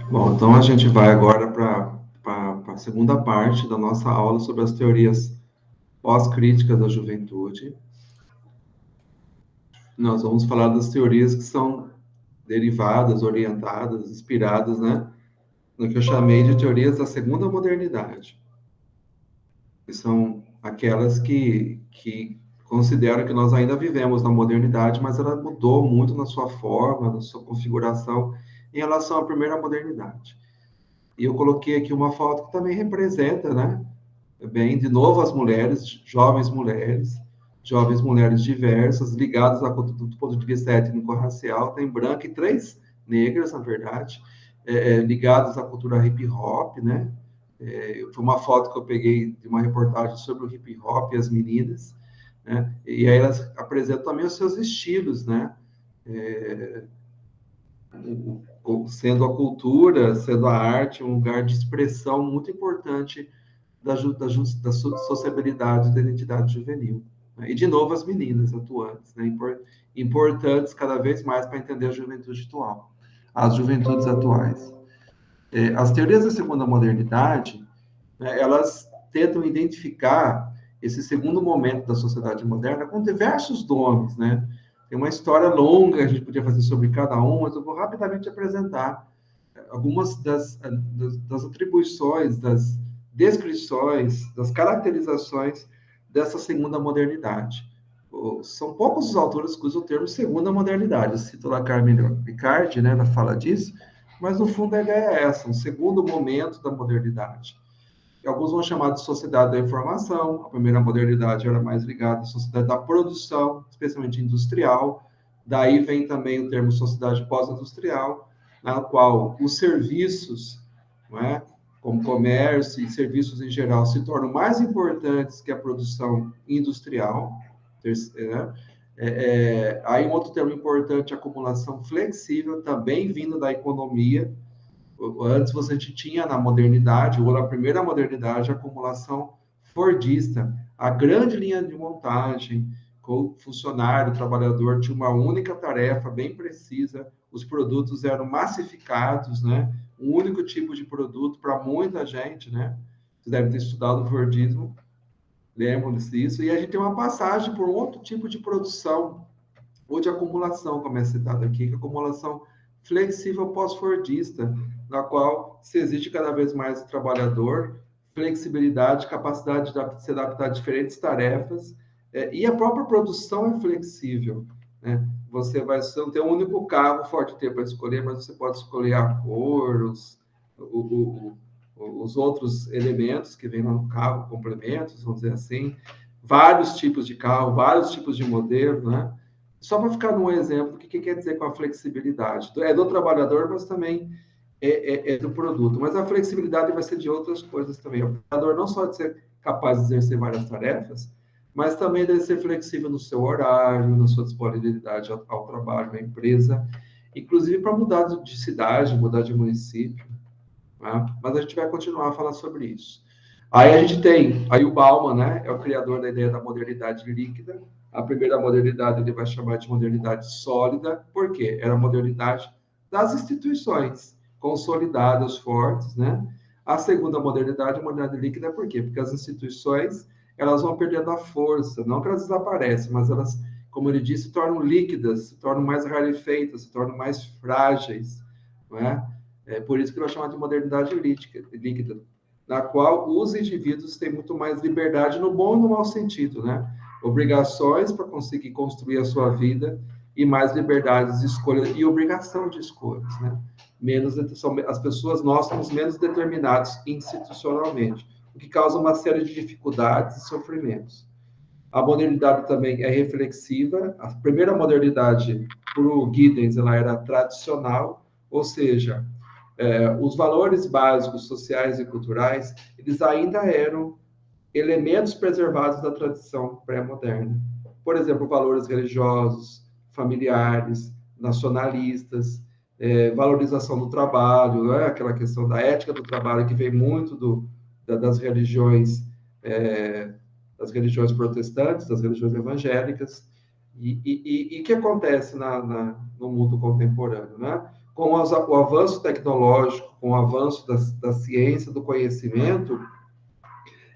Bom, então a gente vai agora para a segunda parte da nossa aula sobre as teorias pós-críticas da juventude. Nós vamos falar das teorias que são derivadas, orientadas, inspiradas, né, no que eu chamei de teorias da segunda modernidade, que são aquelas que consideram que nós ainda vivemos na modernidade, mas ela mudou muito na sua forma, na sua configuração, em relação à primeira modernidade. E eu coloquei aqui uma foto que também representa, né, bem, de novo as mulheres, jovens mulheres diversas, ligadas do ponto de vista étnico-racial, tem branca e três negras, na verdade, ligadas à cultura hip hop, né? Foi uma foto que eu peguei de uma reportagem sobre o hip hop e as meninas, né? E aí elas apresentam também os seus estilos, né? É, sendo a cultura, sendo a arte um lugar de expressão muito importante da sociabilidade da identidade juvenil. Né? E, de novo, as meninas atuantes, né? Importantes cada vez mais para entender a juventude atual, as juventudes atuais. As teorias da segunda modernidade, né, elas tentam identificar esse segundo momento da sociedade moderna com diversos nomes, né? Tem uma história longa, a gente podia fazer sobre cada um, mas eu vou rapidamente apresentar algumas das atribuições, das descrições, das caracterizações dessa segunda modernidade. São poucos os autores que usam o termo segunda modernidade. Eu cito lá Carmen Riccardi, né, ela fala disso, mas no fundo a ideia é essa, um segundo momento da modernidade. E alguns vão chamar de sociedade da informação, a primeira modernidade era mais ligada à sociedade da produção, especialmente industrial, daí vem também o termo sociedade pós-industrial, na qual os serviços, não é, como comércio e serviços em geral, se tornam mais importantes que a produção industrial. Né? Aí um outro termo importante, acumulação flexível, também vindo da economia. Antes você tinha na modernidade, ou na primeira modernidade, a acumulação fordista, a grande linha de montagem, com o funcionário, o trabalhador tinha uma única tarefa bem precisa, os produtos eram massificados, né? Um único tipo de produto para muita gente, né? Vocês devem ter estudado o Fordismo, lembram-se disso, e a gente tem uma passagem por outro tipo de produção, ou de acumulação, como é citado aqui, que é a acumulação flexível pós-fordista, na qual se exige cada vez mais do trabalhador, flexibilidade, capacidade de se adaptar a diferentes tarefas, e a própria produção é flexível. Né? Você não tem um único carro Ford T para escolher, mas você pode escolher a cor, os outros elementos que vêm no carro, complementos, vamos dizer assim, vários tipos de carro, vários tipos de modelo, né? Só para ficar num exemplo do que quer dizer com a flexibilidade. É do trabalhador, mas também é do produto. Mas a flexibilidade vai ser de outras coisas também. O trabalhador não só de ser capaz de exercer várias tarefas, mas também deve ser flexível no seu horário, na sua disponibilidade ao trabalho, à empresa, inclusive para mudar de cidade, mudar de município. Né? Mas a gente vai continuar a falar sobre isso. Aí a gente tem, aí o Bauman, né, é o criador da ideia da modernidade líquida. A primeira modernidade ele vai chamar de modernidade sólida, por quê? Era a modernidade das instituições consolidadas, fortes, né? A segunda modernidade, a modernidade líquida, por quê? Porque as instituições, elas vão perdendo a força, não que elas desaparecem, mas elas, como ele disse, se tornam líquidas, se tornam mais rarefeitas, se tornam mais frágeis, não é? É por isso que nós chamamos de modernidade líquida, na qual os indivíduos têm muito mais liberdade no bom e no mau sentido, né? Obrigações para conseguir construir a sua vida e mais liberdades de escolha e obrigação de escolhas, né? Menos as pessoas nós somos menos determinados institucionalmente, o que causa uma série de dificuldades e sofrimentos. A modernidade também é reflexiva. A primeira modernidade, para o Giddens, ela era tradicional, ou seja, os valores básicos sociais e culturais, eles ainda eram elementos preservados da tradição pré-moderna. Por exemplo, valores religiosos, familiares, nacionalistas, valorização do trabalho, né? Aquela questão da ética do trabalho que vem muito das religiões, das religiões protestantes, das religiões evangélicas. E o que acontece no mundo contemporâneo, né? com o avanço tecnológico, com o avanço da ciência, do conhecimento,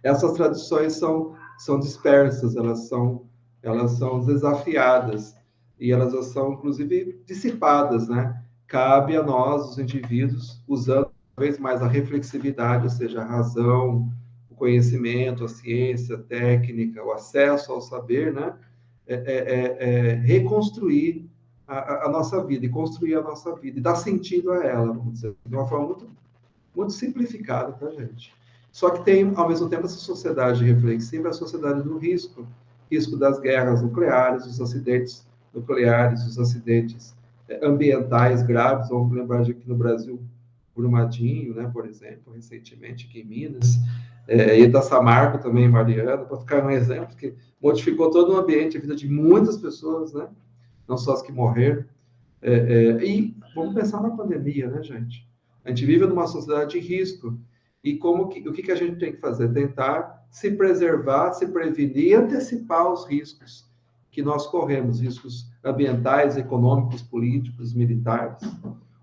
essas tradições são dispersas, elas são desafiadas e elas são, inclusive, dissipadas, né? Cabe a nós, os indivíduos, usando cada vez mais a reflexividade, ou seja, a razão, o conhecimento, a ciência, a técnica, o acesso ao saber, né? Reconstruir a nossa vida e construir a nossa vida e dar sentido a ela, vamos dizer, de uma forma muito simplificada para a gente. Só que tem, ao mesmo tempo, essa sociedade reflexiva, a sociedade do risco, risco das guerras nucleares, os acidentes nucleares, os acidentes ambientais graves. Vamos lembrar de aqui no Brasil, Brumadinho, né, por exemplo, recentemente aqui em Minas, e Itaçamarco também, Mariana, para ficar um exemplo, que modificou todo o ambiente, a vida de muitas pessoas, né, não só as que morreram. E vamos pensar na pandemia, né, gente? A gente vive numa sociedade de risco. E o que a gente tem que fazer? Tentar se preservar, se prevenir e antecipar os riscos que nós corremos, riscos ambientais, econômicos, políticos, militares.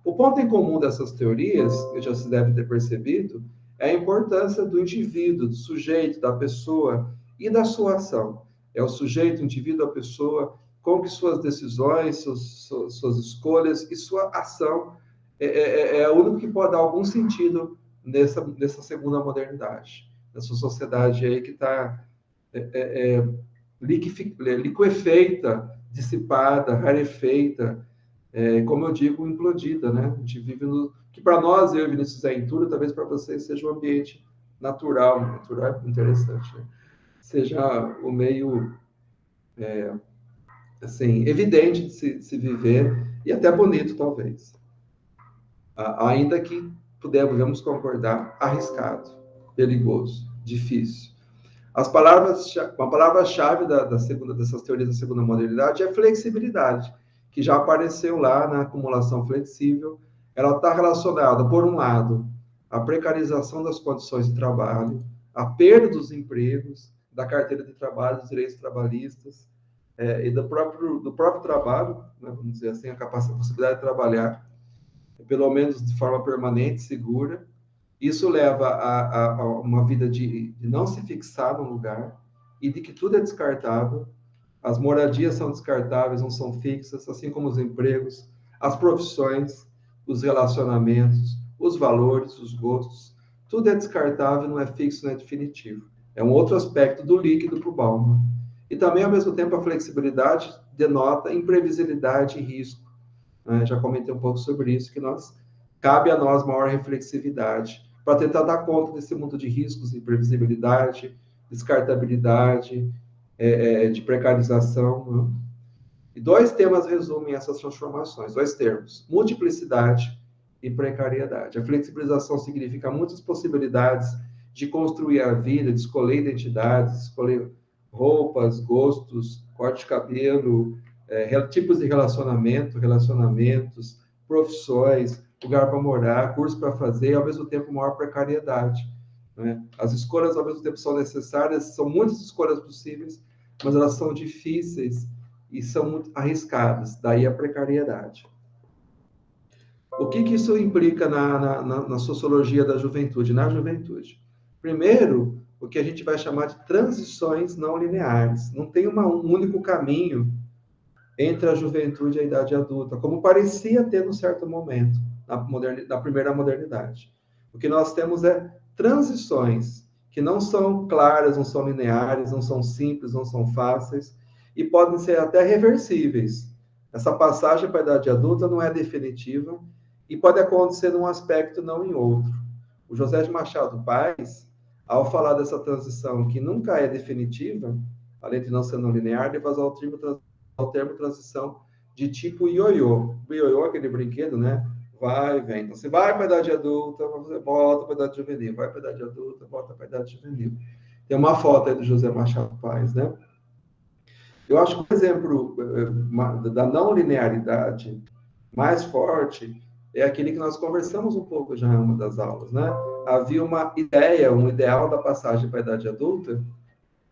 O ponto em comum dessas teorias, que já se deve ter percebido, é a importância do indivíduo, do sujeito, da pessoa e da sua ação. É o sujeito, o indivíduo, a pessoa, com que suas decisões, suas escolhas e sua ação é o único que pode dar algum sentido nessa segunda modernidade, nessa sociedade aí que está liquefeita, dissipada, rarefeita, como eu digo, implodida, né? A gente vive que para nós, eu e Vinícius Zé Inturo, talvez para vocês seja um ambiente natural é interessante, né? Seja o meio assim, evidente de se viver e até bonito, talvez. Ainda que podemos concordar, arriscado, perigoso, difícil. A palavra-chave dessas teorias da segunda modernidade é flexibilidade, que já apareceu lá na acumulação flexível. Ela está relacionada, por um lado, à precarização das condições de trabalho, à perda dos empregos, da carteira de trabalho, dos direitos trabalhistas, e do próprio trabalho, né, vamos dizer assim, a possibilidade de trabalhar, pelo menos de forma permanente, segura. Isso leva a uma vida de não se fixar num lugar e de que tudo é descartável. As moradias são descartáveis, não são fixas, assim como os empregos, as profissões, os relacionamentos, os valores, os gostos. Tudo é descartável, não é fixo, não é definitivo. É um outro aspecto do líquido para o Bauman. E também, ao mesmo tempo, a flexibilidade denota imprevisibilidade e risco. Já comentei um pouco sobre isso, que cabe a nós maior reflexividade para tentar dar conta desse mundo de riscos, imprevisibilidade, descartabilidade, de precarização. Né? E dois temas resumem essas transformações, dois termos, multiplicidade e precariedade. A flexibilização significa muitas possibilidades de construir a vida, de escolher identidades, escolher roupas, gostos, corte de cabelo, tipos de relacionamentos, profissões, lugar para morar, curso para fazer, e ao mesmo tempo maior precariedade. Né? As escolhas ao mesmo tempo são necessárias, são muitas escolhas possíveis, mas elas são difíceis e são muito arriscadas, daí a precariedade. O que isso implica na sociologia da juventude, na juventude? Primeiro, o que a gente vai chamar de transições não lineares. Não tem um único caminho entre a juventude e a idade adulta, como parecia ter num certo momento, na primeira modernidade. O que nós temos é transições que não são claras, não são lineares, não são simples, não são fáceis, e podem ser até reversíveis. Essa passagem para a idade adulta não é definitiva e pode acontecer num aspecto, não em outro. O José de Machado Paz, ao falar dessa transição que nunca é definitiva, além de não ser não linear, deve usar o termo transição de tipo ioiô. O ioiô é aquele brinquedo, né? Vai, vem. Então, você vai para a idade adulta, você volta para a idade juvenil. Vai para a idade adulta, volta para a idade juvenil. Tem uma foto aí do José Machado Paz, né? Eu acho que o exemplo da não linearidade mais forte é aquele que nós conversamos um pouco já em uma das aulas, né? Havia uma ideia, um ideal da passagem para a idade adulta,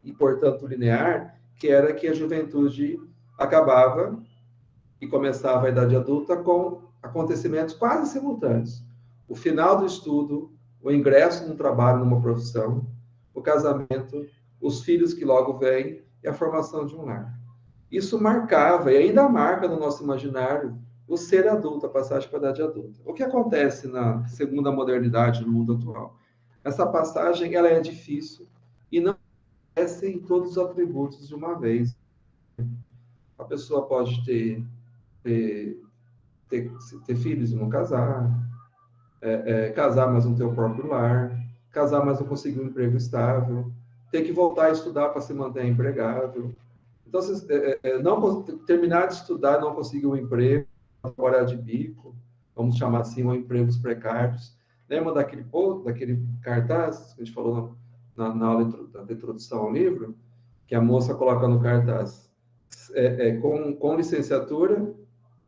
e, portanto, linear, que era que a juventude acabava e começava a idade adulta com acontecimentos quase simultâneos. O final do estudo, o ingresso num trabalho, numa profissão, o casamento, os filhos que logo vêm e a formação de um lar. Isso marcava, e ainda marca no nosso imaginário, o ser adulto, a passagem para a idade adulta. O que acontece na segunda modernidade, no mundo atual? Essa passagem ela é difícil e não acontece em todos os atributos de uma vez. A pessoa pode ter, ter filhos e não casar, casar, mas não ter o próprio lar, casar, mas não conseguir um emprego estável, ter que voltar a estudar para se manter empregável. Então, não terminar de estudar, não conseguir um emprego, trabalhar de bico, vamos chamar assim, um empregos precários. Lembra daquele cartaz que a gente falou na aula da introdução ao livro? Que a moça coloca no cartaz, com licenciatura,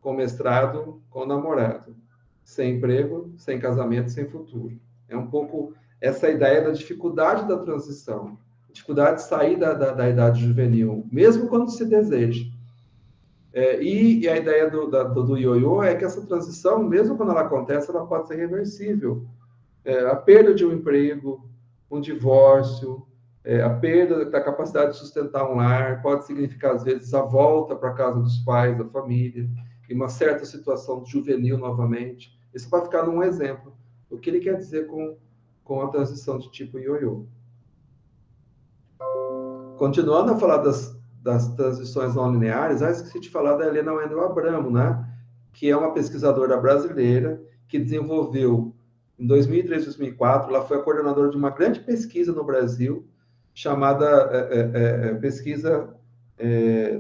com mestrado, com namorado, sem emprego, sem casamento, sem futuro. É um pouco essa ideia da dificuldade da transição, dificuldade de sair da idade juvenil, mesmo quando se deseja. E a ideia do ioiô é que essa transição, mesmo quando ela acontece, ela pode ser reversível. A perda de um emprego, um divórcio, a perda da capacidade de sustentar um lar, pode significar, às vezes, a volta para a casa dos pais, da família, e uma certa situação juvenil novamente. Isso vai ficar num exemplo. O que ele quer dizer com a transição de tipo ioiô. Continuando a falar das transições não lineares, esqueci de falar da Helena Wendel Abramo, né? Que é uma pesquisadora brasileira que desenvolveu, em 2003, 2004, ela foi a coordenadora de uma grande pesquisa no Brasil, chamada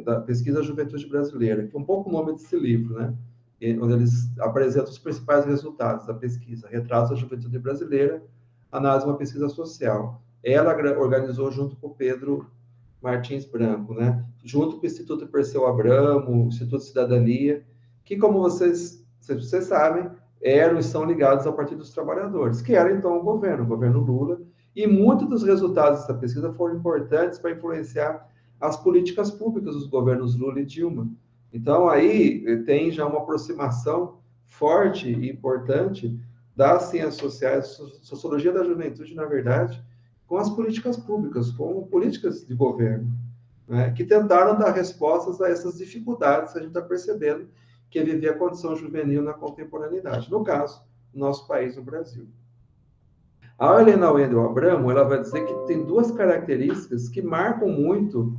da Pesquisa Juventude Brasileira, que é um pouco o nome desse livro, né? Onde eles apresentam os principais resultados da pesquisa, retratos da juventude brasileira, análise de uma pesquisa social. Ela organizou junto com o Pedro Martins Branco, né? Junto com o Instituto Perseu Abramo, Instituto Cidadania, que, como vocês sabem, eram e são ligados ao Partido dos Trabalhadores, que era então o governo Lula, e muitos dos resultados dessa pesquisa foram importantes para influenciar as políticas públicas dos governos Lula e Dilma. Então, aí tem já uma aproximação forte e importante das ciências sociais, sociologia da juventude, na verdade, com as políticas públicas, com políticas de governo, né, que tentaram dar respostas a essas dificuldades que a gente está percebendo que é viver a condição juvenil na contemporaneidade. No caso, no nosso país, no Brasil. A Helena Wendel Abramo, ela vai dizer que tem duas características que marcam muito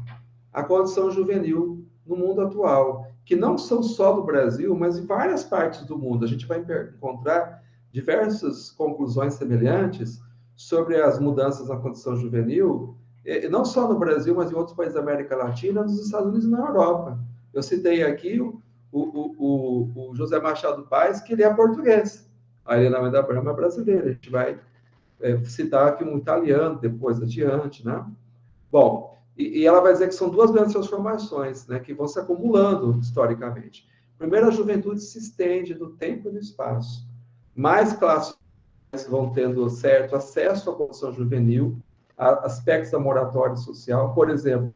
a condição juvenil no mundo atual, que não são só do Brasil, mas em várias partes do mundo. A gente vai encontrar diversas conclusões semelhantes sobre as mudanças na condição juvenil, não só no Brasil, mas em outros países da América Latina, nos Estados Unidos e na Europa. Eu citei aqui o José Machado Paz, que ele é português. A Helena Wendel Abramo é brasileira. A gente vai citar aqui um italiano depois, adiante, né? Bom, e ela vai dizer que são duas grandes transformações, né, que vão se acumulando historicamente. Primeiro, a juventude se estende no tempo e no espaço. Mais classes vão tendo certo acesso à condição juvenil, a aspectos da moratória social. Por exemplo,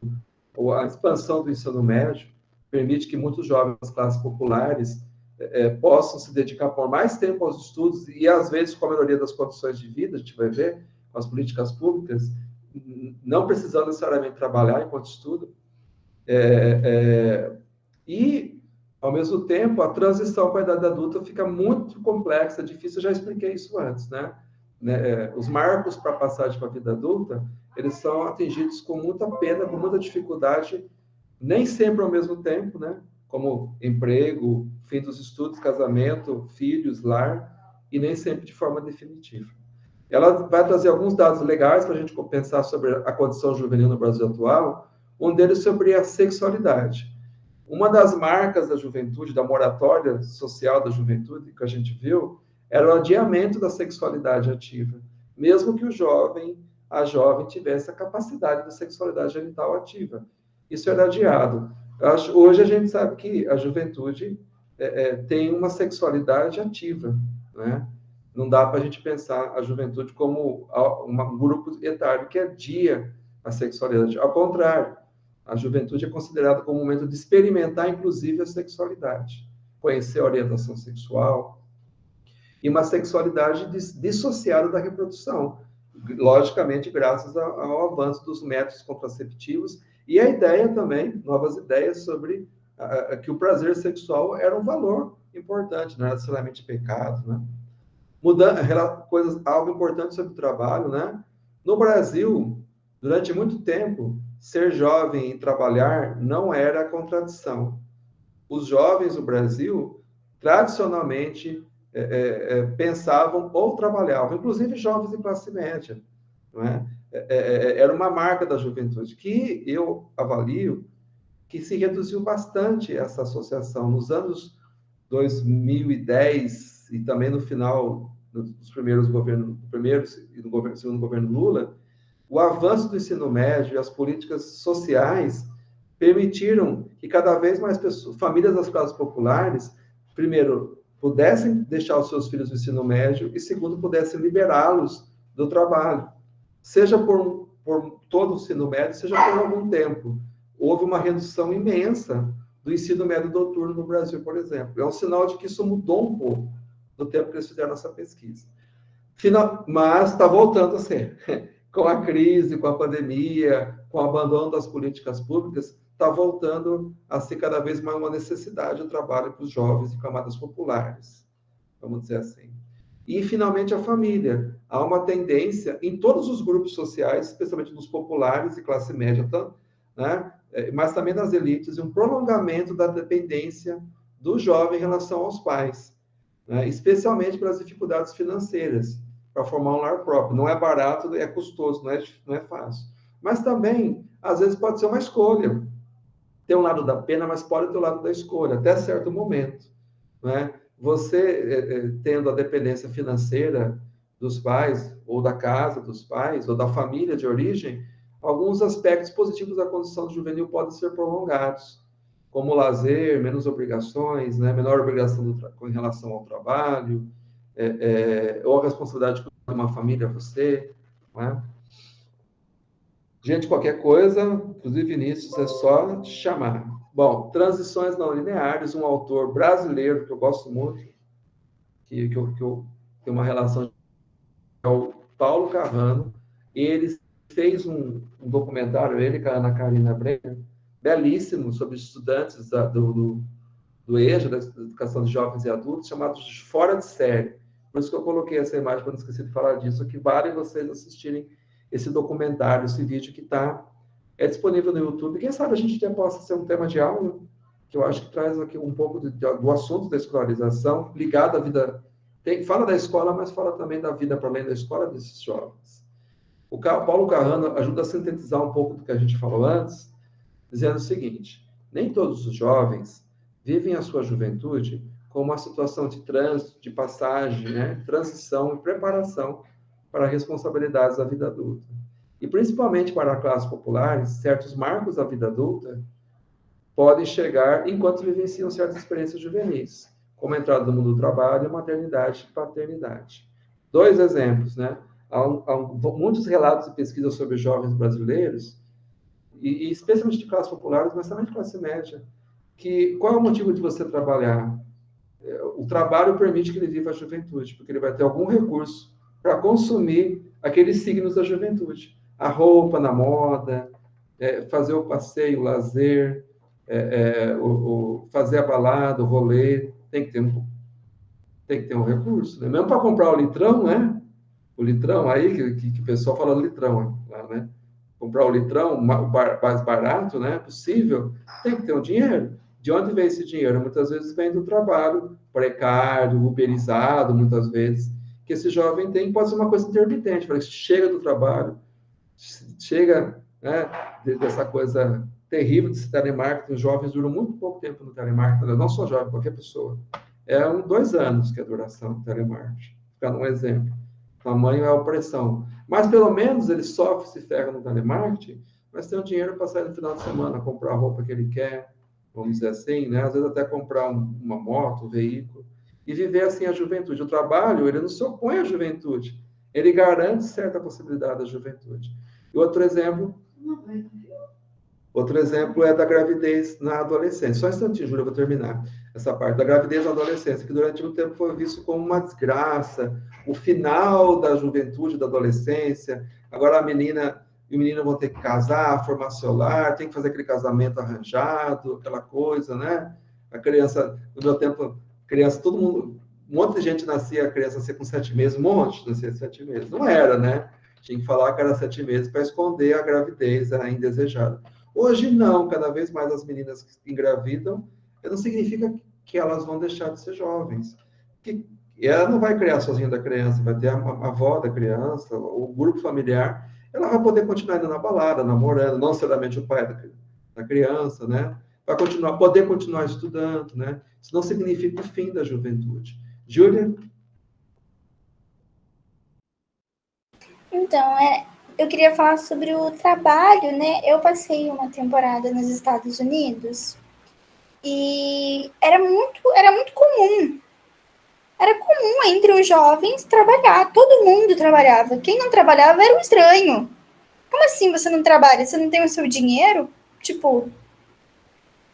a expansão do ensino médio permite que muitos jovens das classes populares possam se dedicar por mais tempo aos estudos e, às vezes, com a melhoria das condições de vida, a gente vai ver, com as políticas públicas, não precisando necessariamente trabalhar enquanto estuda. E, ao mesmo tempo, a transição para a idade adulta fica muito complexa, difícil. Eu já expliquei isso antes, né? Os marcos para a passagem para a vida adulta, eles são atingidos com muita pena, com muita dificuldade, nem sempre ao mesmo tempo, né? Como emprego, fim dos estudos, casamento, filhos, lar, e nem sempre de forma definitiva. Ela vai trazer alguns dados legais para a gente pensar sobre a condição juvenil no Brasil atual, um deles sobre a sexualidade. Uma das marcas da juventude, da moratória social da juventude, que a gente viu, era o adiamento da sexualidade ativa, mesmo que a jovem tivesse a capacidade da sexualidade genital ativa. Isso era adiado. Hoje a gente sabe que a juventude tem uma sexualidade ativa, né? Não dá para a gente pensar a juventude como um grupo etário que adia a sexualidade. Ao contrário, a juventude é considerada como um momento de experimentar, inclusive, a sexualidade. conhecer a orientação sexual, e uma sexualidade dissociada da reprodução, logicamente graças ao avanço dos métodos contraceptivos e a ideia também, novas ideias sobre que o prazer sexual era um valor importante, não era necessariamente pecado, né? Algo importante sobre o trabalho, né? No Brasil, durante muito tempo, ser jovem e trabalhar não era contradição. Os jovens do Brasil, tradicionalmente, pensavam ou trabalhavam, inclusive jovens de classe média, não é? Era uma marca da juventude, que eu avalio que se reduziu bastante essa associação. Nos anos 2010 e também no final dos primeiros governos, e do segundo governo Lula, o avanço do ensino médio e as políticas sociais permitiram que cada vez mais pessoas, famílias das classes populares, primeiro, pudessem deixar os seus filhos no ensino médio e, segundo, pudessem liberá-los do trabalho, seja por todo o ensino médio, seja por algum tempo. Houve uma redução imensa do ensino médio noturno no Brasil, por exemplo. É um sinal de que isso mudou um pouco no tempo que eles fizeram essa pesquisa. Mas está voltando a ser. Com a crise, com a pandemia, com o abandono das políticas públicas, está voltando a ser cada vez mais uma necessidade o trabalho para os jovens e camadas populares, vamos dizer assim. E, finalmente, a família. Há uma tendência em todos os grupos sociais, especialmente nos populares e classe média, né? Mas também nas elites, um prolongamento da dependência do jovem em relação aos pais, né? Especialmente pelas dificuldades financeiras, para formar um lar próprio. Não é barato, é custoso, não é fácil. Mas também, às vezes, pode ser uma escolha. Tem um lado da pena, mas pode ter o lado da escolha, até certo momento, né? Você, tendo a dependência financeira dos pais, ou da casa dos pais, ou da família de origem, alguns aspectos positivos da condição juvenil podem ser prolongados, como lazer, menos obrigações, né? Menor obrigação em relação ao trabalho, ou a responsabilidade de uma família a você, né? Gente, qualquer coisa, inclusive Vinícius, é só te chamar. Bom, Transições Não Lineares, um autor brasileiro que eu gosto muito, que eu tenho uma relação, é o Paulo Carrano. Ele fez um documentário, ele com a Ana Karina Brenner, belíssimo, sobre estudantes do EJA, da Educação de Jovens e Adultos, chamado Fora de Série. Por isso que eu coloquei essa imagem, para não esquecer de falar disso, que vale vocês assistirem esse documentário, esse vídeo que é disponível no YouTube. Quem sabe a gente até possa ser um tema de aula, que eu acho que traz aqui um pouco do assunto da escolarização, ligado à vida. Fala da escola, mas fala também da vida para além da escola desses jovens. O Paulo Carrano ajuda a sintetizar um pouco do que a gente falou antes, dizendo o seguinte: nem todos os jovens vivem a sua juventude como uma situação de trânsito, de passagem, né? Transição e preparação para responsabilidades da vida adulta. E, principalmente para as classes populares, certos marcos da vida adulta podem chegar enquanto vivenciam certas experiências juvenis, como a entrada no mundo do trabalho, maternidade e paternidade. 2 exemplos, né? Há muitos relatos e pesquisas sobre jovens brasileiros, e especialmente de classes populares, mas também de classe média, que qual é o motivo de você trabalhar? O trabalho permite que ele viva a juventude, porque ele vai ter algum recurso para consumir aqueles signos da juventude. A roupa na moda, fazer o passeio, o lazer, fazer a balada, o rolê, tem que ter um recurso, né? Mesmo para comprar o litrão, né? O litrão aí, que o pessoal fala litrão lá, né? Comprar o litrão mais barato, né? Possível, tem que ter um dinheiro. De onde vem esse dinheiro? Muitas vezes vem do trabalho precário, uberizado, muitas vezes, que esse jovem tem, pode ser uma coisa intermitente, porque chega do trabalho, chega, né, dessa coisa terrível de telemarketing. Os jovens duram muito pouco tempo no telemarketing, não só jovem, qualquer pessoa. 2 anos que é a duração do telemarketing. Ficar um exemplo. Tamanho é a opressão. Mas, pelo menos, ele sofre, se ferra no telemarketing, mas tem o dinheiro para sair no final de semana, comprar a roupa que ele quer, vamos dizer assim, né? Às vezes até comprar uma moto, um veículo, e viver assim a juventude. O trabalho, ele não se opõe à juventude, ele garante certa possibilidade da juventude. E outro exemplo, Outro exemplo é da gravidez na adolescência. Só um instantinho, Júlia, eu vou terminar essa parte. Da gravidez na adolescência, que durante um tempo foi visto como uma desgraça, o final da juventude, da adolescência. Agora a menina e o menino vão ter que casar, formar seu lar, tem que fazer aquele casamento arranjado, aquela coisa, né? A criança, no meu tempo, criança, todo mundo, um monte de gente nascia, a criança nascia com 7 meses, um monte nascia com 7 meses. Não era, né? Tinha que falar que era 7 meses para esconder a gravidez, a indesejada. Hoje não, cada vez mais as meninas que engravidam, não significa que elas vão deixar de ser jovens. Que ela não vai criar sozinha da criança, vai ter a avó da criança, o grupo familiar, ela vai poder continuar indo na balada, namorando, não necessariamente o pai da criança, né? Vai continuar, poder continuar estudando, né? Isso não significa o fim da juventude. Júlia? Então, eu queria falar sobre o trabalho, né? Eu passei uma temporada nos Estados Unidos e era muito comum. Era comum entre os jovens trabalhar. Todo mundo trabalhava. Quem não trabalhava era um estranho. Como assim você não trabalha? Você não tem o seu dinheiro? Tipo,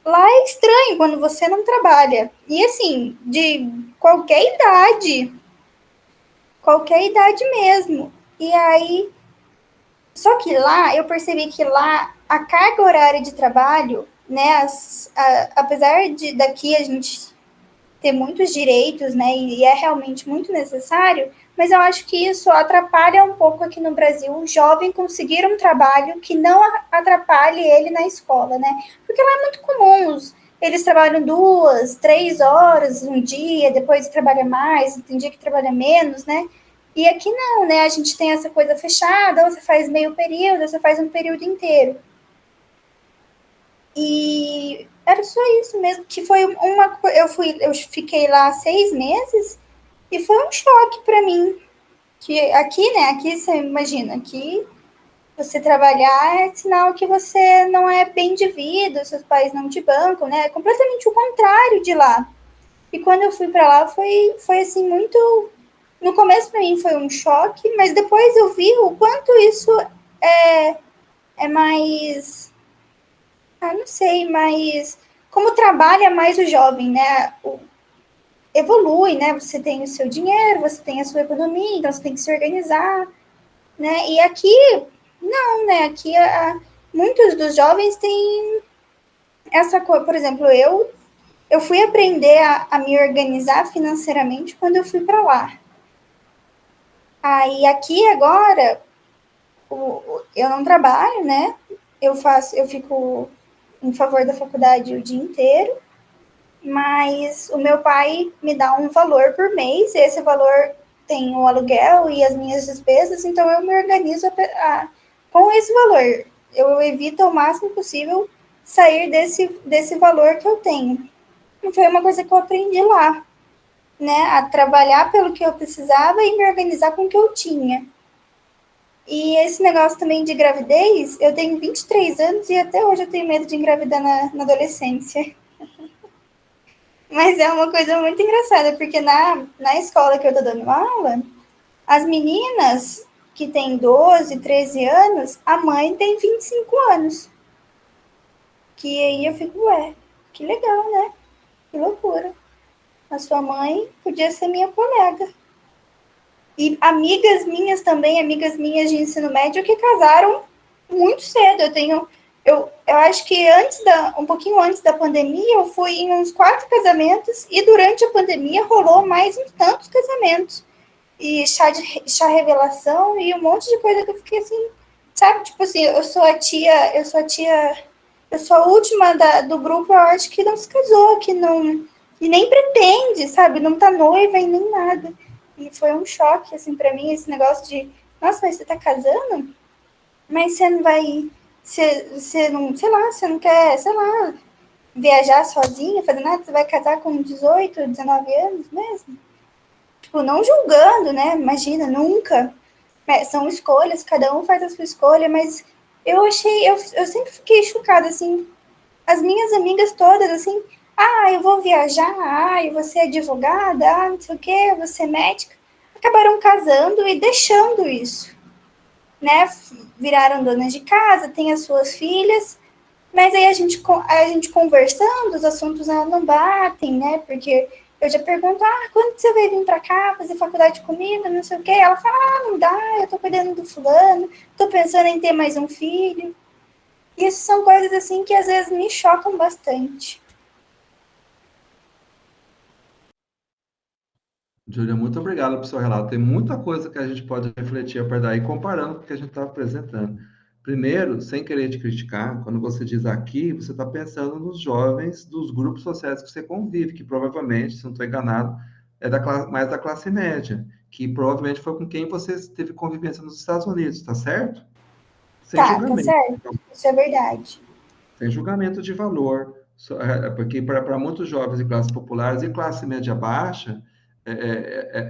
lá é estranho quando você não trabalha. E assim, de qualquer idade mesmo. E aí, só que lá eu percebi que lá a carga horária de trabalho, né, apesar de daqui a gente ter muitos direitos, né, e é realmente muito necessário, mas eu acho que isso atrapalha um pouco aqui no Brasil o jovem conseguir um trabalho que não atrapalhe ele na escola, né? Porque lá é muito comum, eles trabalham 2, 3 horas um dia, depois trabalha mais, tem dia que trabalha menos, né? E aqui não, né? A gente tem essa coisa fechada, ou você faz meio período, ou você faz um período inteiro. E era só isso mesmo, que foi eu fiquei lá 6 meses e foi um choque para mim. Que aqui, né, aqui você imagina, que você trabalhar é sinal que você não é bem de vida, seus pais não te bancam, né? É completamente o contrário de lá. E quando eu fui para lá foi assim muito, no começo para mim foi um choque, mas depois eu vi o quanto isso é mais, não sei, mas como trabalha mais o jovem, né? Evolui, né? Você tem o seu dinheiro, você tem a sua economia, então você tem que se organizar, né? E aqui, não, né? Aqui, muitos dos jovens têm essa coisa. Por exemplo, eu fui aprender a me organizar financeiramente quando eu fui para lá. Aí, aqui agora, eu não trabalho, né? Eu fico em favor da faculdade o dia inteiro, mas o meu pai me dá um valor por mês, e esse valor tem o aluguel e as minhas despesas, então eu me organizo com esse valor. Eu evito ao máximo possível sair desse valor que eu tenho. E foi uma coisa que eu aprendi lá, né? A trabalhar pelo que eu precisava e me organizar com o que eu tinha. E esse negócio também de gravidez, eu tenho 23 anos e até hoje eu tenho medo de engravidar na adolescência. Mas é uma coisa muito engraçada, porque na escola que eu tô dando aula, as meninas que têm 12, 13 anos, a mãe tem 25 anos. Que aí eu fico, ué, que legal, né? Que loucura. A sua mãe podia ser minha colega. E amigas minhas também, amigas minhas de ensino médio, que casaram muito cedo. Eu acho que um pouquinho antes da pandemia, eu fui em uns 4 casamentos e durante a pandemia rolou mais uns tantos casamentos. E chá revelação e um monte de coisa que eu fiquei assim, sabe? Tipo assim, eu sou a última do grupo, eu acho que não se casou, que não, e nem pretende, sabe? Não tá noiva e nem nada. E foi um choque, assim, pra mim, esse negócio de, nossa, mas você tá casando? Mas você não vai, você não, sei lá, você não quer, sei lá, viajar sozinha, fazer nada, você vai casar com 18, 19 anos mesmo? Tipo, não julgando, né? Imagina, nunca. São escolhas, cada um faz a sua escolha, mas eu sempre fiquei chocada, assim, as minhas amigas todas, assim, eu vou viajar, eu vou ser advogada, não sei o quê, eu vou ser médica, acabaram casando e deixando isso, né? Viraram donas de casa, têm as suas filhas, Mas aí a gente conversando, os assuntos não batem, né? Porque eu já pergunto, quando você vai vir para cá fazer faculdade comigo, não sei o quê. Ela fala, não dá, eu tô cuidando do fulano, tô pensando em ter mais um filho. Isso são coisas assim que às vezes me chocam bastante. Júlia, muito obrigado pelo seu relato. Tem muita coisa que a gente pode refletir a partir daí, comparando com o que a gente está apresentando. Primeiro, sem querer te criticar, quando você diz aqui, você está pensando nos jovens dos grupos sociais que você convive, que provavelmente, se não estou enganado, é mais da classe média, que provavelmente foi com quem você teve convivência nos Estados Unidos, tá certo? Sem Tá julgamento. certo. Isso é verdade. Sem julgamento de valor, porque para muitos jovens de classes populares e classe média baixa,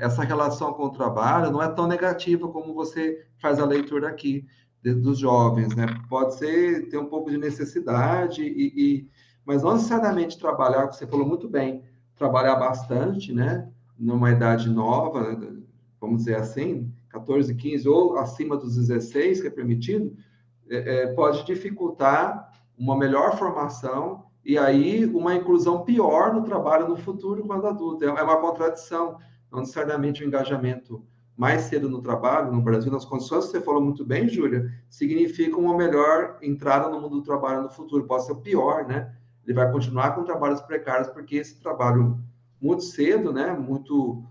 essa relação com o trabalho não é tão negativa como você faz a leitura aqui dos jovens, né? Pode ser ter um pouco de necessidade, mas não necessariamente trabalhar, como você falou muito bem, trabalhar bastante, né? Numa idade nova, né? Vamos dizer assim, 14, 15 ou acima dos 16, que é permitido, pode dificultar uma melhor formação e aí uma inclusão pior no trabalho no futuro quando adulto. É uma contradição, não necessariamente o engajamento mais cedo no trabalho, no Brasil, nas condições que você falou muito bem, Júlia, significa uma melhor entrada no mundo do trabalho no futuro. Pode ser o pior, né? Ele vai continuar com trabalhos precários, porque esse trabalho muito cedo, né? Muito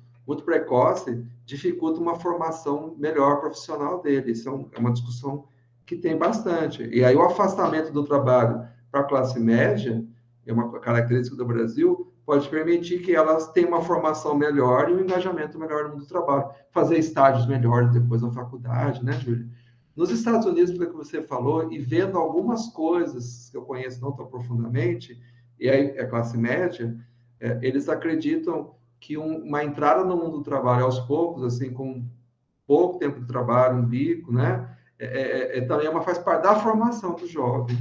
precoce, dificulta uma formação melhor profissional dele. Isso é uma discussão que tem bastante. E aí o afastamento do trabalho para a classe média, é uma característica do Brasil, pode permitir que elas tenham uma formação melhor e um engajamento melhor no mundo do trabalho. Fazer estágios melhores depois na faculdade, né, Júlia? Nos Estados Unidos, pelo que você falou, e vendo algumas coisas que eu conheço não tão profundamente, e aí a classe média, eles acreditam que uma entrada no mundo do trabalho aos poucos, assim, com pouco tempo de trabalho, um bico, né? Também faz parte da formação do jovem.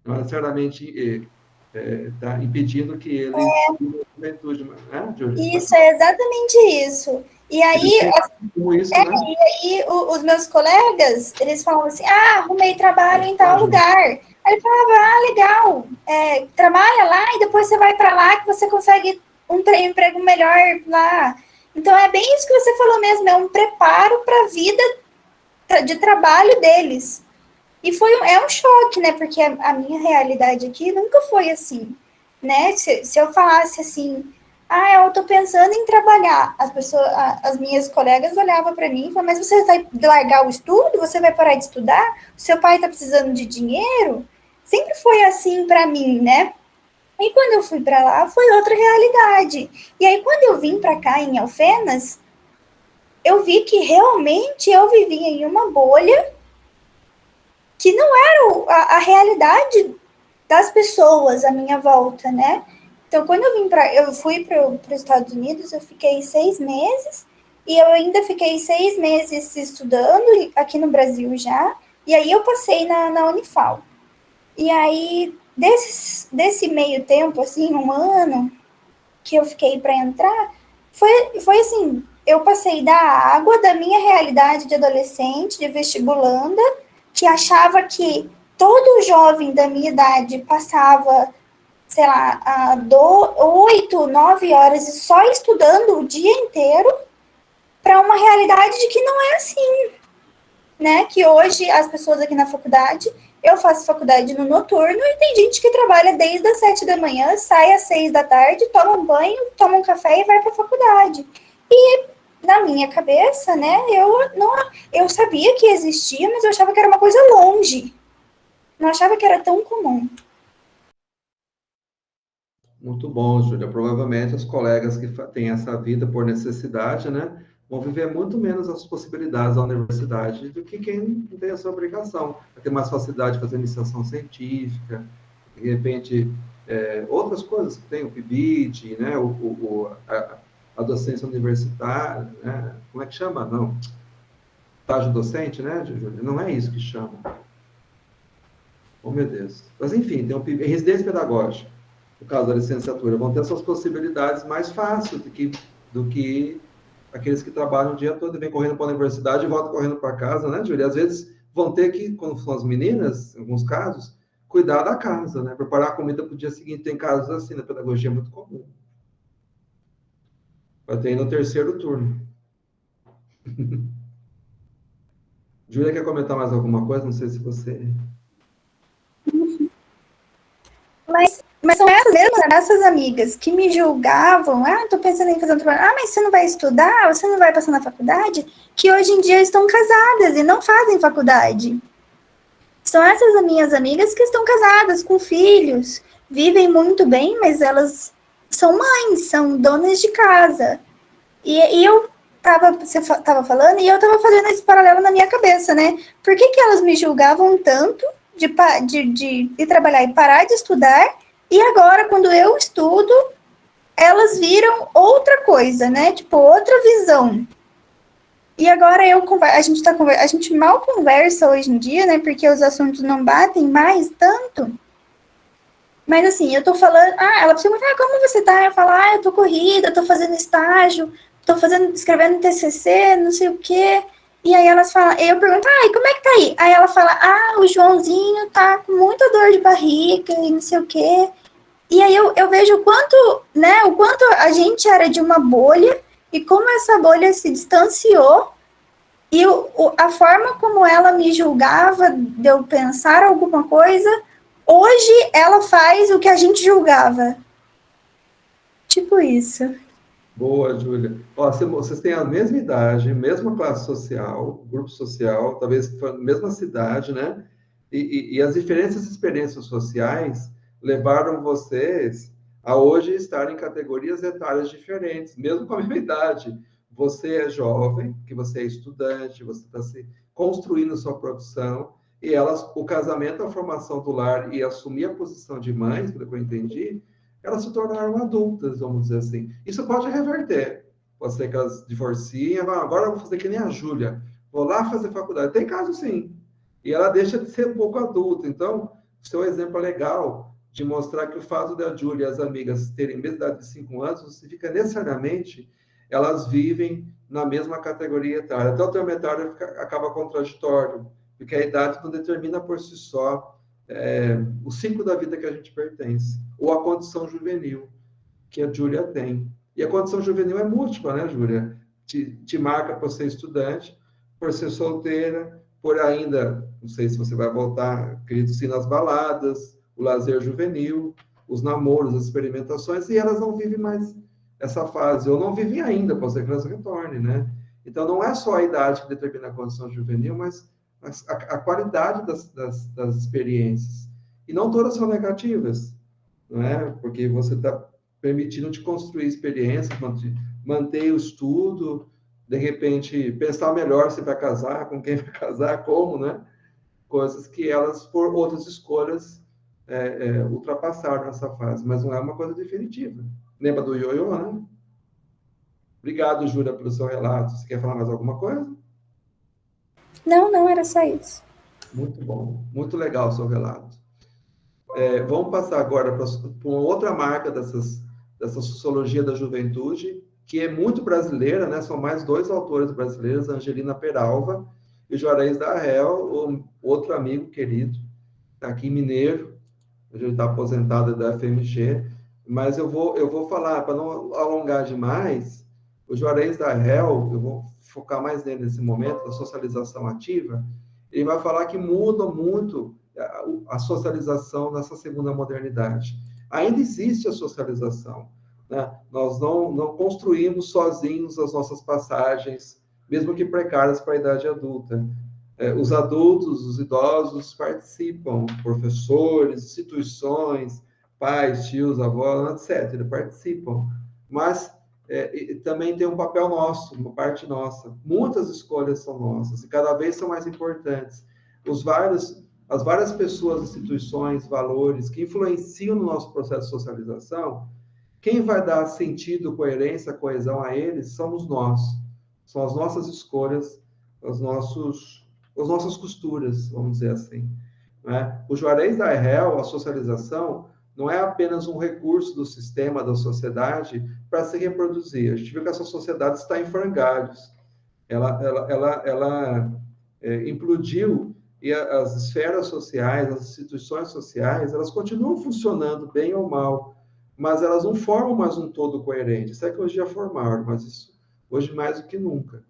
Não necessariamente está impedindo que ele siga a juventude, né, Júlia? Isso, é exatamente isso. E Eles aí, têm como isso, né? os meus colegas, eles falam assim, arrumei trabalho em tal Imagina. lugar. Aí ele falava, legal, trabalha lá e depois você vai para lá que você consegue um emprego melhor lá. Então, é bem isso que você falou mesmo, é um preparo para a vida de trabalho deles. E é um choque, né? Porque a minha realidade aqui nunca foi assim, né? Se eu falasse assim, eu tô pensando em trabalhar, as minhas colegas olhavam para mim e falavam, mas você vai largar o estudo? Você vai parar de estudar? O seu pai tá precisando de dinheiro? Sempre foi assim para mim, né? E quando eu fui para lá, foi outra realidade. E aí, quando eu vim para cá, em Alfenas, eu vi que realmente eu vivia em uma bolha que não era a realidade das pessoas à minha volta, né? Então, quando eu fui para os Estados Unidos, eu fiquei 6 meses e eu ainda fiquei 6 meses estudando aqui no Brasil já. E aí eu passei na Unifal. E aí, desse meio tempo, assim, um ano que eu fiquei para entrar, foi assim, eu passei da água da minha realidade de adolescente, de vestibulanda, que achava que todo jovem da minha idade passava, sei lá, 8, 9 horas só estudando o dia inteiro, para uma realidade de que não é assim, né? Que hoje as pessoas aqui na faculdade, eu faço faculdade no noturno e tem gente que trabalha desde as 7 da manhã, sai às 6 da tarde, toma um banho, toma um café e vai para a faculdade. E na minha cabeça, né, eu sabia que existia, mas eu achava que era uma coisa longe. Não achava que era tão comum. Muito bom, Júlia. Provavelmente os colegas que têm essa vida por necessidade, né, vão viver muito menos as possibilidades da universidade do que quem não tem essa obrigação. Vai ter mais facilidade de fazer iniciação científica, de repente, outras coisas que tem, o PIBID, né, a docência universitária, né, como é que chama? Não, estágio docente, né, Júlia? Não é isso que chama. Oh, meu Deus. Mas, enfim, tem residência pedagógica, no caso da licenciatura, vão ter essas possibilidades mais fáceis do que aqueles que trabalham o dia todo e vêm correndo para a universidade e voltam correndo para casa, né, Júlia? Às vezes vão ter que, quando são as meninas, em alguns casos, cuidar da casa, né? Preparar a comida para o dia seguinte. Tem casos assim, na pedagogia é muito comum. Vai ter no terceiro turno. Júlia, quer comentar mais alguma coisa? Não sei se você... Mas são essas amigas que me julgavam, tô pensando em fazer um trabalho, mas você não vai estudar, você não vai passar na faculdade, que hoje em dia estão casadas e não fazem faculdade. São essas minhas amigas que estão casadas, com filhos, vivem muito bem, mas elas são mães, são donas de casa. E você estava falando, e eu estava fazendo esse paralelo na minha cabeça, né? Por que elas me julgavam tanto de trabalhar e parar de estudar, e agora, quando eu estudo, elas viram outra coisa, né? Tipo, outra visão. E agora a gente mal conversa hoje em dia, né? Porque os assuntos não batem mais tanto. Mas assim, eu tô falando, ela pergunta, como você tá? Eu falo, eu tô corrida, tô fazendo estágio, escrevendo TCC, não sei o quê. E aí elas falam, eu pergunto, e como é que tá aí? Aí ela fala, o Joãozinho tá com muita dor de barriga e não sei o quê. E aí eu vejo o quanto a gente era de uma bolha e como essa bolha se distanciou e a forma como ela me julgava de eu pensar alguma coisa, hoje ela faz o que a gente julgava. Tipo isso. Boa, Júlia. Vocês têm a mesma idade, mesma classe social, grupo social, talvez mesma cidade, né? E as diferentes experiências sociais levaram vocês a hoje estar em categorias etárias diferentes, mesmo com a mesma idade. Você é jovem, que você é estudante, você está se construindo sua profissão, e o casamento, a formação do lar e assumir a posição de mães, pelo que eu entendi, elas se tornaram adultas, vamos dizer assim. Isso pode reverter. Pode ser que elas divorciem, agora eu vou fazer que nem a Júlia, vou lá fazer faculdade. Tem caso sim. E ela deixa de ser um pouco adulta. Então, o seu exemplo é legal de mostrar que o fato da Júlia e as amigas terem a mesma idade de 5 anos não significa necessariamente elas vivem na mesma categoria etária. Até o termo etário acaba contraditório, porque a idade não determina por si só o ciclo da vida que a gente pertence, ou a condição juvenil que a Júlia tem. E a condição juvenil é múltipla, né, Júlia? Te marca por ser estudante, por ser solteira, por ainda, não sei se você vai voltar, acredito sim, nas baladas, o lazer juvenil, os namoros, as experimentações, e elas não vivem mais essa fase, ou não vivem ainda, pode ser que elas retornem, né? Então, não é só a idade que determina a condição juvenil, mas a qualidade das experiências. E não todas são negativas, não é? Porque você está permitindo te construir experiências, manter o estudo, de repente, pensar melhor se vai casar, com quem vai casar, como, né? Coisas que elas, por outras escolhas, ultrapassaram essa fase, mas não é uma coisa definitiva. Lembra do ioiô, né? Obrigado, Júlia, pelo seu relato. Você quer falar mais alguma coisa? Não, era só isso. Muito bom, muito legal o seu relato. Vamos passar agora para uma outra marca dessa sociologia da juventude, que é muito brasileira, né? São mais 2 autores brasileiros, Angelina Peralva e Juarez da Hel, outro amigo querido, tá aqui mineiro, ele está aposentado da FMG, mas eu vou falar, para não alongar demais, o Juarez da Hel, eu vou focar mais nele nesse momento, da socialização ativa, ele vai falar que muda muito a socialização nessa segunda modernidade. Ainda existe a socialização, né? Nós não construímos sozinhos as nossas passagens, mesmo que precárias para a idade adulta. Os adultos, os idosos participam, professores, instituições, pais, tios, avós, etc., participam. Mas também tem um papel nosso, uma parte nossa. Muitas escolhas são nossas e cada vez são mais importantes. As várias pessoas, instituições, valores que influenciam no nosso processo de socialização, quem vai dar sentido, coerência, coesão a eles somos nós. São as nossas escolhas, as nossas costuras, vamos dizer assim. Né? O Juarez da Hel, a socialização, não é apenas um recurso do sistema, da sociedade, para se reproduzir. A gente viu que essa sociedade está em frangalhos. Ela implodiu e as esferas sociais, as instituições sociais, elas continuam funcionando bem ou mal, mas elas não formam mais um todo coerente. Isso é que hoje já formaram, mas isso hoje mais do que nunca.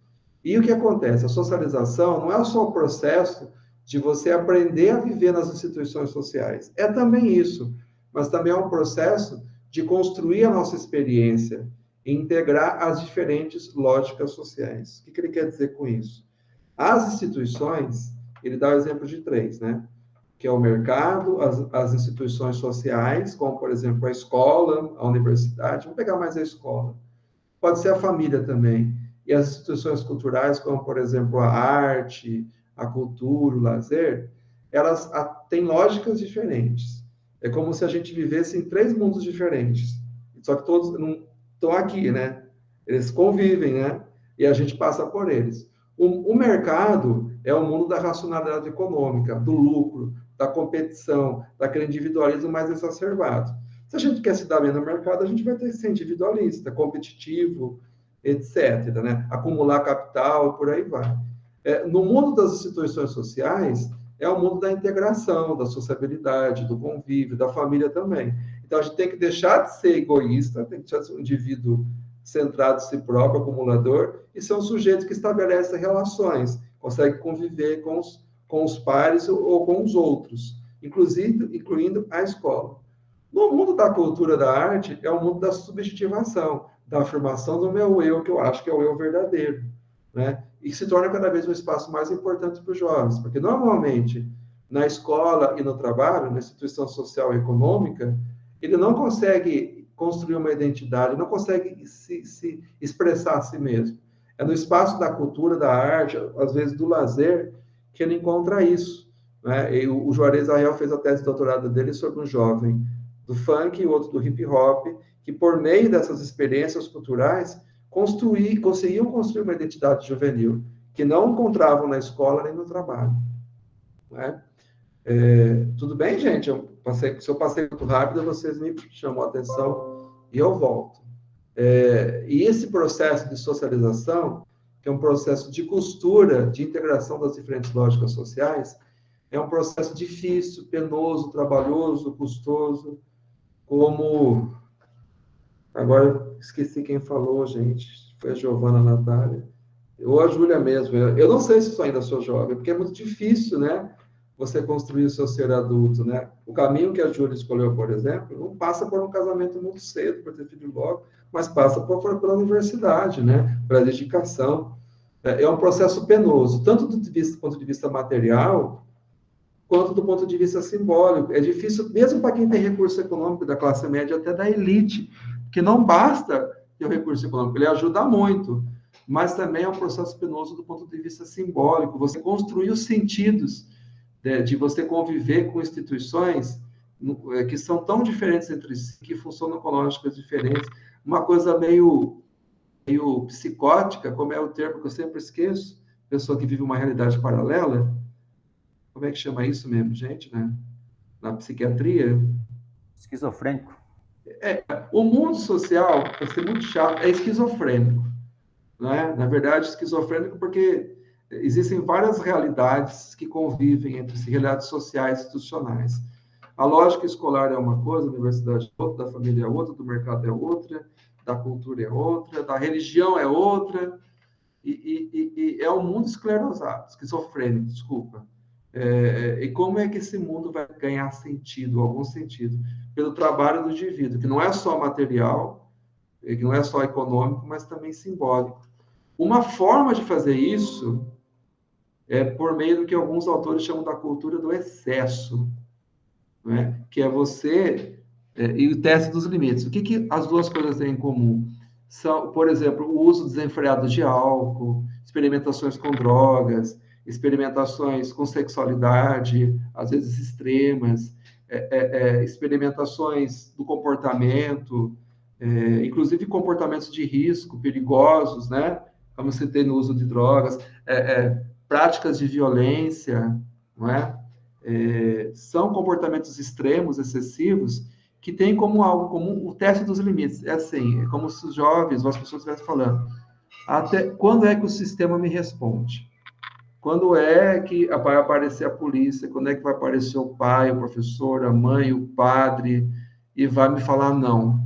E o que acontece? A socialização não é só o processo de você aprender a viver nas instituições sociais. É também isso, mas também é um processo de construir a nossa experiência e integrar as diferentes lógicas sociais. O que ele quer dizer com isso? As instituições, ele dá o exemplo de três, né? Que é o mercado, as instituições sociais, como, por exemplo, a escola, a universidade. Vamos pegar mais a escola. Pode ser a família também. E as instituições culturais, como, por exemplo, a arte, a cultura, o lazer, elas têm lógicas diferentes. É como se a gente vivesse em três mundos diferentes. Só que todos não estão aqui, né? Eles convivem, né? E a gente passa por eles. O mercado é o mundo da racionalidade econômica, do lucro, da competição, daquele individualismo mais exacerbado. Se a gente quer se dar bem no mercado, a gente vai ter que ser individualista, competitivo, etc. Né? Acumular capital, por aí vai. No mundo das instituições sociais, é o mundo da integração, da sociabilidade, do convívio, da família também. Então, a gente tem que deixar de ser egoísta, tem que deixar de ser um indivíduo centrado em si próprio, acumulador, e ser um sujeito que estabelece relações, consegue conviver com os pares ou com os outros, incluindo a escola. No mundo da cultura da arte, é o mundo da subjetivação, da afirmação do meu eu, que eu acho que é o eu verdadeiro, né? E se torna cada vez um espaço mais importante para os jovens, porque normalmente na escola e no trabalho, na instituição social e econômica, ele não consegue construir uma identidade, não consegue se expressar a si mesmo. É no espaço da cultura, da arte, às vezes do lazer, que ele encontra isso. Né? E o Juarez Arrel fez a tese de doutorado dele sobre um jovem do funk e outro do hip hop, que por meio dessas experiências culturais conseguiam construir uma identidade juvenil, que não encontravam na escola nem no trabalho. Né? Tudo bem, gente? Se eu passei muito rápido, vocês me chamam a atenção e eu volto. E esse processo de socialização, que é um processo de costura, de integração das diferentes lógicas sociais, é um processo difícil, penoso, trabalhoso, custoso, como... Agora, esqueci quem falou, gente. Foi a Giovana Natália. Ou a Júlia mesmo. Eu não sei se eu ainda sou jovem, porque é muito difícil, né? Você construir o seu ser adulto, né? O caminho que a Júlia escolheu, por exemplo, não passa por um casamento muito cedo, para ter filho logo, mas passa pela universidade, né? Pela dedicação. É um processo penoso, tanto do ponto de vista material, quanto do ponto de vista simbólico. É difícil, mesmo para quem tem recurso econômico da classe média, até da elite, que não basta ter o recurso econômico, ele ajuda muito, mas também é um processo penoso do ponto de vista simbólico. Você construir os sentidos de você conviver com instituições que são tão diferentes entre si, que funcionam com lógicas diferentes, uma coisa meio psicótica, como é o termo que eu sempre esqueço, pessoa que vive uma realidade paralela. Como é que chama isso mesmo, gente, né? Na psiquiatria? Esquizofrênico. O mundo social, para ser muito chato, é esquizofrênico. Né? Na verdade, esquizofrênico porque existem várias realidades que convivem entre si, realidades sociais e institucionais. A lógica escolar é uma coisa, a universidade é outra, da família é outra, do mercado é outra, da cultura é outra, da religião é outra, e é um mundo esclerosado, esquizofrênico, desculpa. E como é que esse mundo vai ganhar sentido, algum sentido? Pelo trabalho do indivíduo, que não é só material, que não é só econômico, mas também simbólico. Uma forma de fazer isso é por meio do que alguns autores chamam da cultura do excesso, né? Que é você... e o teste dos limites. O que as duas coisas têm em comum? São, por exemplo, o uso desenfreado de álcool, experimentações com drogas, experimentações com sexualidade, às vezes extremas, experimentações do comportamento, inclusive comportamentos de risco, perigosos, né? Como você tem no uso de drogas, práticas de violência, não é? São comportamentos extremos, excessivos, que têm como algo comum o teste dos limites. É assim, é como se os jovens ou as pessoas estivessem falando, até quando é que o sistema me responde? Quando é que vai aparecer a polícia? Quando é que vai aparecer o pai, o professor, a mãe, o padre, e vai me falar não?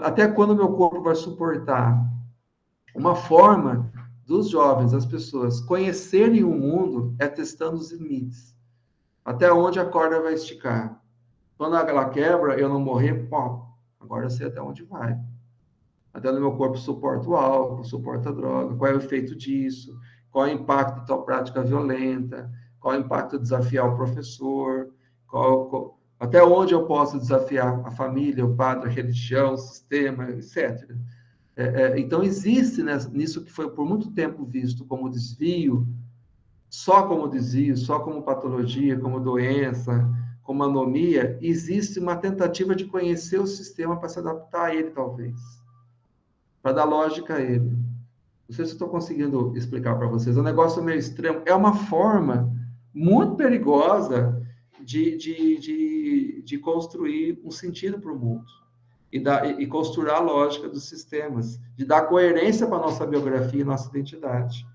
Até quando meu corpo vai suportar? Uma forma dos jovens, as pessoas, conhecerem o mundo é testando os limites. Até onde a corda vai esticar. Quando ela quebra, eu não morrer, pô, agora eu sei até onde vai. Até no meu corpo suporta o álcool, suporta a droga, qual é o efeito disso, qual é o impacto da tua prática violenta, qual é o impacto de desafiar o professor, até onde eu posso desafiar a família, o padre, a religião, o sistema, etc. Então, existe nisso que foi por muito tempo visto como desvio, só como patologia, como doença, como anomia, existe uma tentativa de conhecer o sistema para se adaptar a ele, talvez. Para dar lógica a ele. Não sei se estou conseguindo explicar para vocês. É um negócio meio extremo. É uma forma muito perigosa de construir um sentido para o mundo. E costurar a lógica dos sistemas. De dar coerência para a nossa biografia e nossa identidade.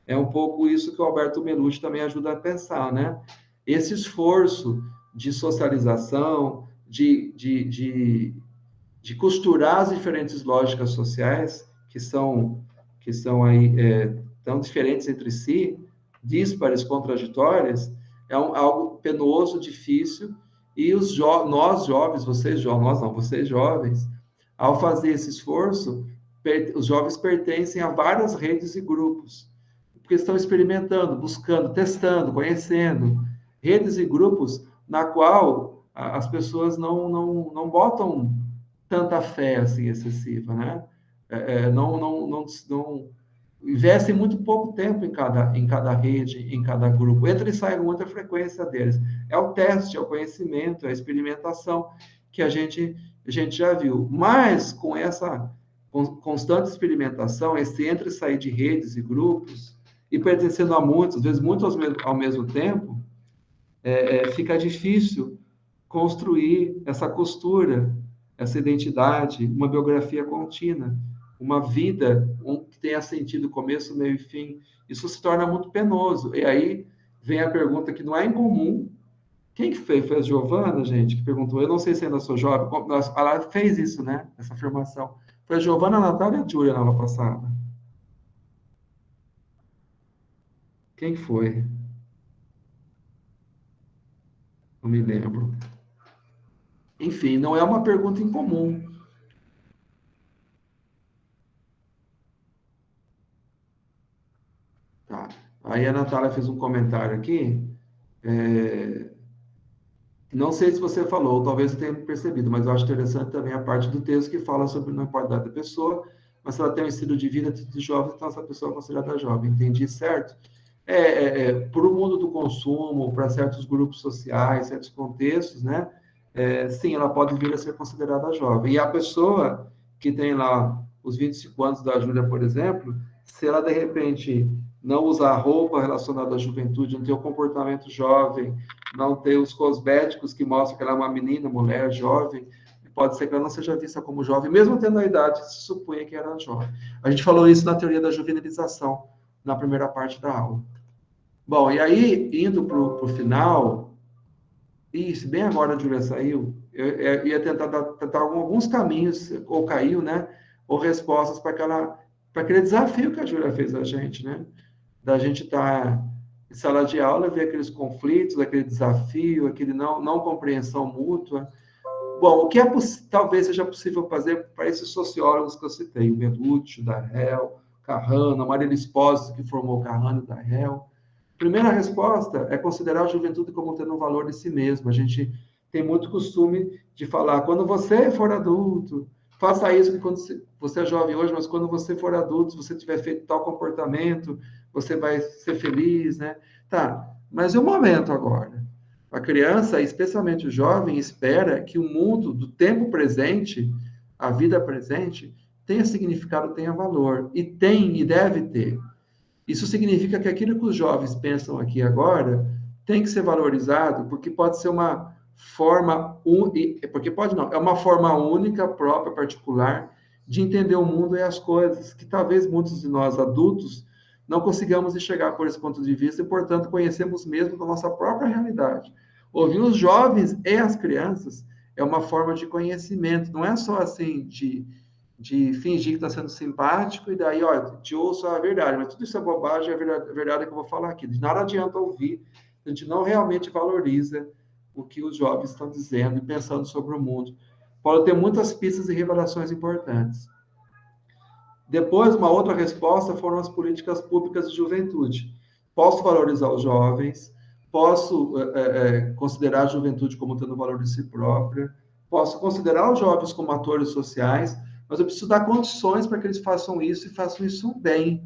É um pouco isso que o Alberto Belucci também ajuda a pensar, né? Esse esforço de socialização, de costurar as diferentes lógicas sociais que são aí tão diferentes entre si, díspares, contraditórias, algo penoso, difícil, e nós jovens, vocês jovens, ao fazer esse esforço, os jovens pertencem a várias redes e grupos, porque estão experimentando, buscando, testando, conhecendo, redes e grupos na qual as pessoas não botam tanta fé assim excessiva, né? Não investem muito pouco tempo em cada rede, em cada grupo. Entra e sai com muita frequência deles. É o teste, é o conhecimento, é a experimentação que a gente já viu. Mas com essa constante experimentação, esse entra e sair de redes e grupos, e pertencendo a muitos, às vezes muitos ao mesmo tempo, fica difícil construir essa costura, essa identidade, uma biografia contínua, uma vida que tenha sentido começo, meio e fim. Isso se torna muito penoso. E aí vem a pergunta que não é incomum. Quem que fez? Foi a Giovana, gente, que perguntou. Eu não sei se ainda sou jovem. Ela fez isso, né? Essa afirmação. Foi a Giovana, a Natália e a Júlia na aula passada. Quem foi? Não me lembro. Enfim, não é uma pergunta incomum. Tá. Aí a Natália fez um comentário aqui. Não sei se você falou, talvez eu tenha percebido, mas eu acho interessante também a parte do texto que fala sobre não importa a idade da pessoa, mas se ela tem um estilo de vida de jovem, então essa pessoa é considerada jovem. Entendi certo? Para o mundo do consumo, para certos grupos sociais, certos contextos, né? Sim, ela pode vir a ser considerada jovem. E a pessoa que tem lá os 25 anos da Júlia, por exemplo, se ela de repente não usar roupa relacionada à juventude, não ter o comportamento jovem, não ter os cosméticos que mostram que ela é uma menina, mulher, jovem, pode ser que ela não seja vista como jovem, mesmo tendo a idade que se supunha que era jovem. A gente falou isso na teoria da juvenilização, na primeira parte da aula. Bom, e aí, indo para o final, se bem agora a Júlia saiu, eu ia tentar alguns caminhos, ou caiu, né? Ou respostas para aquele desafio que a Júlia fez a gente, né? Da gente estar em sala de aula, ver aqueles conflitos, aquele desafio, aquele não compreensão mútua. Bom, o que talvez seja possível fazer para esses sociólogos que eu citei, o Belucci, o Darrell, Carrano, a Marília Espósito, que formou o Carrano e o Darrell. Primeira resposta é considerar a juventude como tendo um valor em si mesmo. A gente tem muito costume de falar, quando você for adulto, faça isso, que quando você é jovem hoje, mas quando você for adulto, se você tiver feito tal comportamento, você vai ser feliz, né? Tá, mas e o momento agora? A criança, especialmente o jovem, espera que o mundo do tempo presente, a vida presente, tenha significado, tenha valor. E tem, e deve ter. Isso significa que aquilo que os jovens pensam aqui agora tem que ser valorizado, porque pode ser uma forma, porque pode não, é uma forma única, própria, particular, de entender o mundo e as coisas, que talvez muitos de nós adultos não conseguimos enxergar por esse ponto de vista e, portanto, conhecemos mesmo da nossa própria realidade. Ouvir os jovens e as crianças é uma forma de conhecimento, não é só assim de fingir que está sendo simpático e daí, ó, te ouço a verdade, mas tudo isso é bobagem, a verdade é que eu vou falar aqui. De nada adianta ouvir, a gente não realmente valoriza o que os jovens estão dizendo e pensando sobre o mundo. Pode ter muitas pistas e revelações importantes. Depois, uma outra resposta foram as políticas públicas de juventude. Posso valorizar os jovens, posso considerar a juventude como tendo valor de si própria, posso considerar os jovens como atores sociais, mas eu preciso dar condições para que eles façam isso e façam isso bem,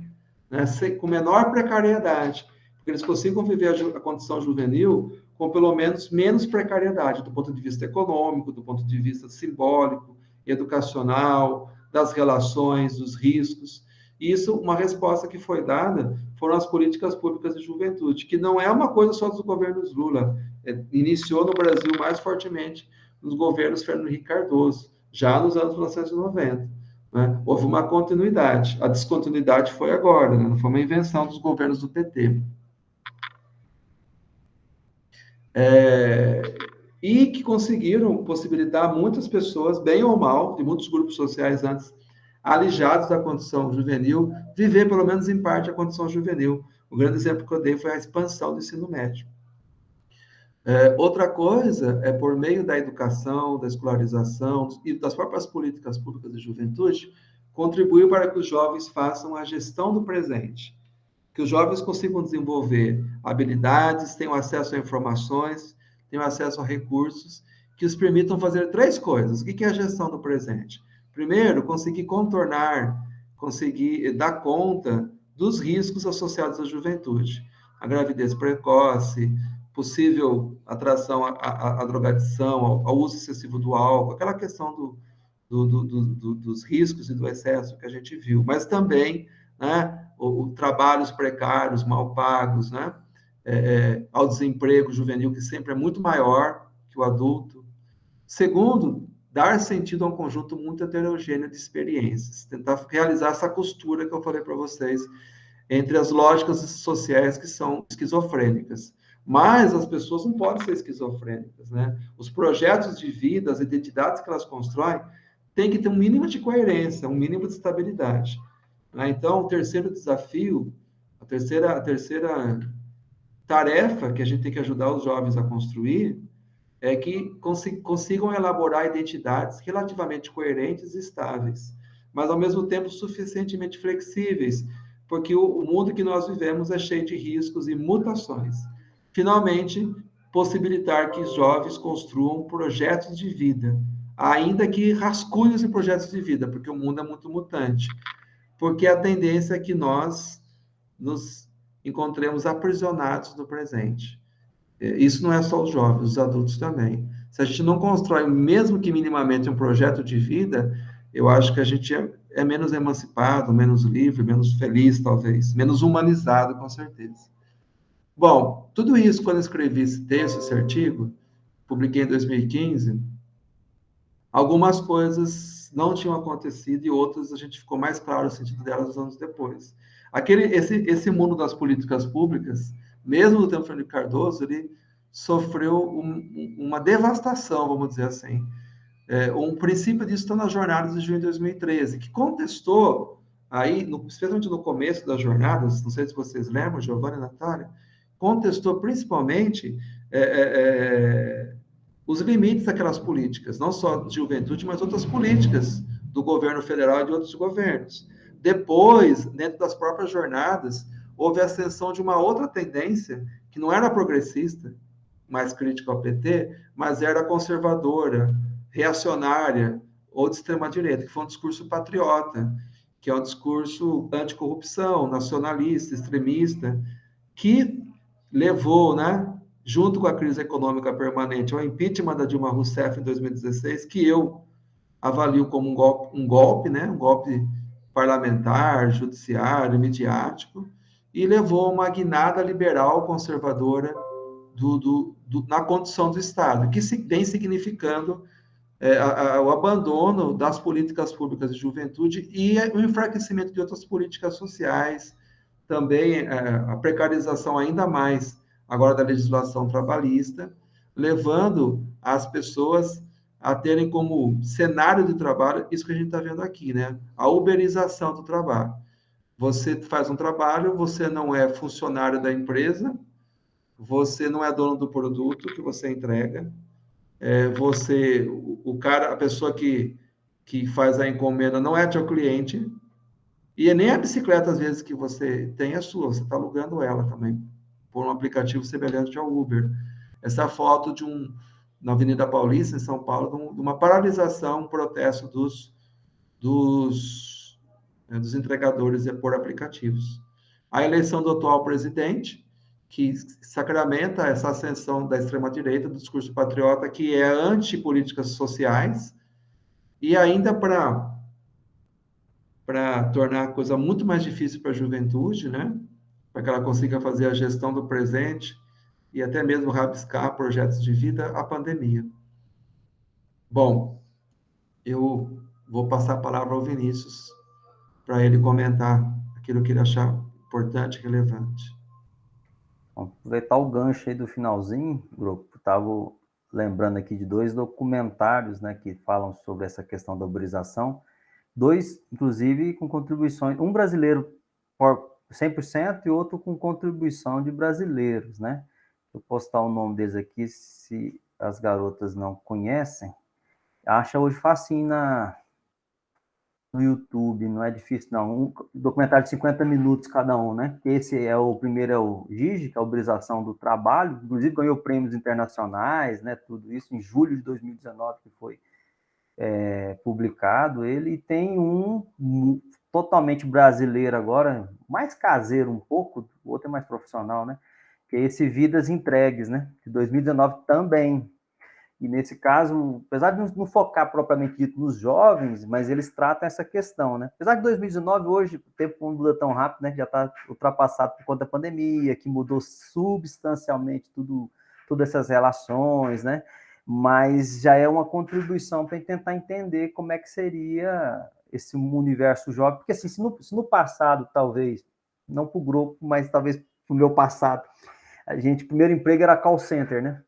né? Com menor precariedade, porque eles consigam viver a condição juvenil com pelo menos precariedade, do ponto de vista econômico, do ponto de vista simbólico, educacional, das relações, dos riscos. Isso, uma resposta que foi dada, foram as políticas públicas de juventude, que não é uma coisa só dos governos Lula, iniciou no Brasil mais fortemente nos governos Fernando Henrique Cardoso, já nos anos 1990. Né? Houve uma continuidade. A descontinuidade foi agora, né? Não foi uma invenção dos governos do PT. E que conseguiram possibilitar muitas pessoas, bem ou mal, de muitos grupos sociais antes alijados da condição juvenil, viver pelo menos em parte a condição juvenil. O grande exemplo que eu dei foi a expansão do ensino médio. Outra coisa é, por meio da educação, da escolarização e das próprias políticas públicas de juventude, contribuir para que os jovens façam a gestão do presente, que os jovens consigam desenvolver habilidades, tenham acesso a informações, tenham acesso a recursos que os permitam fazer três coisas. O que é a gestão do presente? Primeiro, conseguir contornar, conseguir dar conta dos riscos associados à juventude. A gravidez precoce, possível atração à drogadição, ao uso excessivo do álcool, aquela questão dos riscos e do excesso que a gente viu, mas também, né, trabalhos precários, mal pagos, né, ao desemprego juvenil, que sempre é muito maior que o adulto. Segundo, dar sentido a um conjunto muito heterogêneo de experiências, tentar realizar essa costura que eu falei para vocês, entre as lógicas sociais que são esquizofrênicas. Mas as pessoas não podem ser esquizofrênicas, né? Os projetos de vida, as identidades que elas constroem, têm que ter um mínimo de coerência, um mínimo de estabilidade. Né? Então, o terceiro desafio, a terceira tarefa que a gente tem que ajudar os jovens a construir é que consigam elaborar identidades relativamente coerentes e estáveis, mas ao mesmo tempo suficientemente flexíveis, porque o mundo que nós vivemos é cheio de riscos e mutações. Finalmente, possibilitar que os jovens construam projetos de vida, ainda que rascunhos de projetos de vida, porque o mundo é muito mutante. Porque a tendência é que nós nos encontremos aprisionados no presente. Isso não é só os jovens, os adultos também. Se a gente não constrói, mesmo que minimamente, um projeto de vida, eu acho que a gente é menos emancipado, menos livre, menos feliz, talvez, menos humanizado, com certeza. Bom, tudo isso, quando eu escrevi esse texto, esse artigo, publiquei em 2015, algumas coisas não tinham acontecido e outras a gente ficou mais claro o sentido delas anos depois. Esse mundo das políticas públicas, mesmo no tempo de Fernando Cardoso, ele sofreu uma devastação, vamos dizer assim. Um princípio disso está nas jornadas de junho de 2013, que contestou, aí, especialmente no começo das jornadas, não sei se vocês lembram, Giovanna e Natália, contestou principalmente os limites daquelas políticas, não só de juventude, mas outras políticas do governo federal e de outros governos. Depois, dentro das próprias jornadas, houve a ascensão de uma outra tendência, que não era progressista, mais crítica ao PT, mas era conservadora, reacionária ou de extrema-direita, que foi um discurso patriota, que é um discurso anticorrupção, nacionalista, extremista, que levou, né, junto com a crise econômica permanente, ao impeachment da Dilma Rousseff em 2016, que eu avalio como um golpe, né, um golpe parlamentar, judiciário, midiático, e levou a uma guinada liberal conservadora na condição do Estado, que vem significando o abandono das políticas públicas de juventude e o enfraquecimento de outras políticas sociais, também a precarização ainda mais agora da legislação trabalhista, levando as pessoas a terem como cenário de trabalho isso que a gente está vendo aqui, né? A uberização do trabalho. Você faz um trabalho, você não é funcionário da empresa, você não é dono do produto que você entrega, o cara, a pessoa que faz a encomenda não é teu cliente, e nem a bicicleta, às vezes, que você tem é sua, você está alugando ela também, por um aplicativo semelhante ao Uber. Essa foto na Avenida Paulista, em São Paulo, de uma paralisação, um protesto dos entregadores por aplicativos. A eleição do atual presidente, que sacramenta essa ascensão da extrema-direita, do discurso patriota, que é anti-políticas sociais, e ainda para tornar a coisa muito mais difícil para a juventude, né? Para que ela consiga fazer a gestão do presente e até mesmo rabiscar projetos de vida, a pandemia. Bom, eu vou passar a palavra ao Vinícius para ele comentar aquilo que ele achar importante e relevante. Vamos aproveitar o gancho aí do finalzinho, grupo. Estava lembrando aqui de 2 documentários, né, que falam sobre essa questão da uberização. 2, inclusive, com contribuições. Um brasileiro por 100% e outro com contribuição de brasileiros, né? Eu posso postar o nome deles aqui, se as garotas não conhecem. Acha hoje facinho no YouTube, não é difícil, não. Um documentário de 50 minutos cada um, né? Esse o primeiro é o Gigi, que é a uberização do trabalho, inclusive ganhou prêmios internacionais, né? Tudo isso em julho de 2019 que foi publicado. Ele tem um totalmente brasileiro agora, mais caseiro um pouco, o outro é mais profissional, né? Que é esse Vidas Entregues, né? De 2019 também. E nesse caso, apesar de não focar propriamente dito nos jovens, mas eles tratam essa questão, né? Apesar de 2019, hoje, o tempo não muda tão rápido, né? Já está ultrapassado por conta da pandemia, que mudou substancialmente todas essas relações, né? Mas já é uma contribuição para tentar entender como é que seria esse universo jovem, porque assim, se no passado, talvez, não para o grupo, mas talvez para o meu passado, o primeiro emprego era call center, né?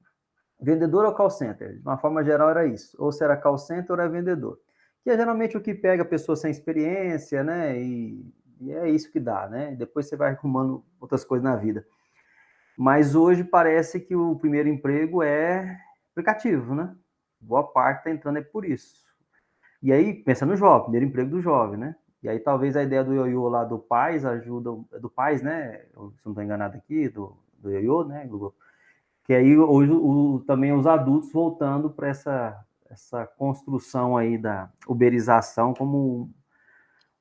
Vendedor ou call center? De uma forma geral era isso. Ou se era call center ou era vendedor. Que é geralmente o que pega a pessoa sem experiência, né? E é isso que dá, né? Depois você vai arrumando outras coisas na vida. Mas hoje parece que o primeiro emprego é aplicativo, né? Boa parte está entrando por isso. E aí, pensa no jovem, primeiro emprego do jovem, né? E aí talvez a ideia do ioiô lá do Paz ajuda, do Paz, né? Se não estou enganado aqui, do ioiô, né, Google? Que aí hoje também os adultos voltando para essa construção aí da uberização como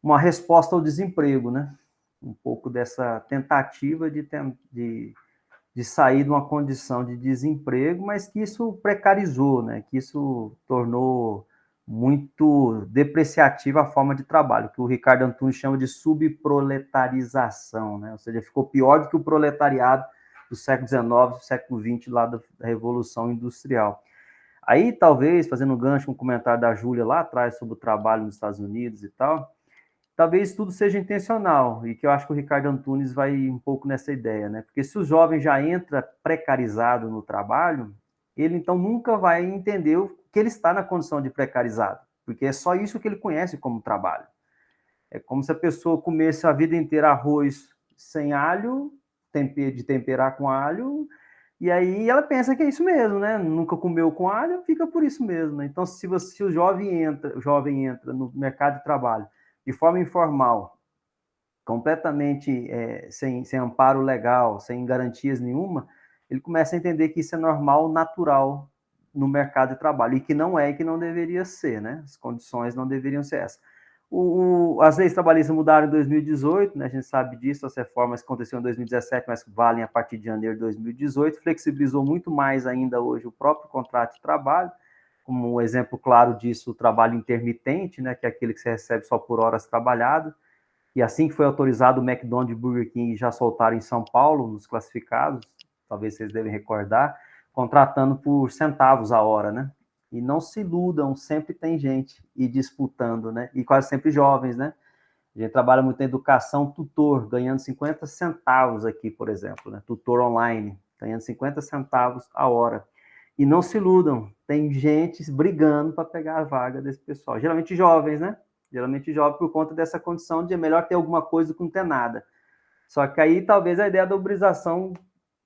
uma resposta ao desemprego, né? Um pouco dessa tentativa de sair de uma condição de desemprego, mas que isso precarizou, né? Que isso tornou muito depreciativa a forma de trabalho, que o Ricardo Antunes chama de subproletarização, né? Ou seja, ficou pior do que o proletariado do século XIX, do século XX, lá da Revolução Industrial. Aí, talvez, fazendo um gancho com o comentário da Júlia lá atrás sobre o trabalho nos Estados Unidos e tal, talvez tudo seja intencional, e que eu acho que o Ricardo Antunes vai um pouco nessa ideia, né? Porque se o jovem já entra precarizado no trabalho, ele então nunca vai entender que ele está na condição de precarizado, porque é só isso que ele conhece como trabalho. É como se a pessoa comesse a vida inteira arroz sem alho, de temperar com alho, e aí ela pensa que é isso mesmo, né? Nunca comeu com alho, fica por isso mesmo, né? Então, se o jovem entra no mercado de trabalho de forma informal, completamente sem amparo legal, sem garantias nenhuma, ele começa a entender que isso é normal, natural no mercado de trabalho, e que não é e que não deveria ser, né? As condições não deveriam ser essas. As leis trabalhistas mudaram em 2018, né? A gente sabe disso, as reformas que aconteceram em 2017, mas valem a partir de janeiro de 2018, flexibilizou muito mais ainda hoje o próprio contrato de trabalho, como um exemplo claro disso, o trabalho intermitente, né? Que é aquele que você recebe só por horas trabalhadas, e assim que foi autorizado o McDonald's e Burger King já soltaram em São Paulo, nos classificados, talvez vocês devem recordar, contratando por centavos a hora, né? E não se iludam, sempre tem gente e disputando, né? E quase sempre jovens, né? A gente trabalha muito na educação, tutor, ganhando 50 centavos aqui, por exemplo, né? Tutor online, ganhando 50 centavos a hora. E não se iludam, tem gente brigando para pegar a vaga desse pessoal. Geralmente jovens, né? Geralmente jovens por conta dessa condição de é melhor ter alguma coisa do que não ter nada. Só que aí talvez a ideia da uberização,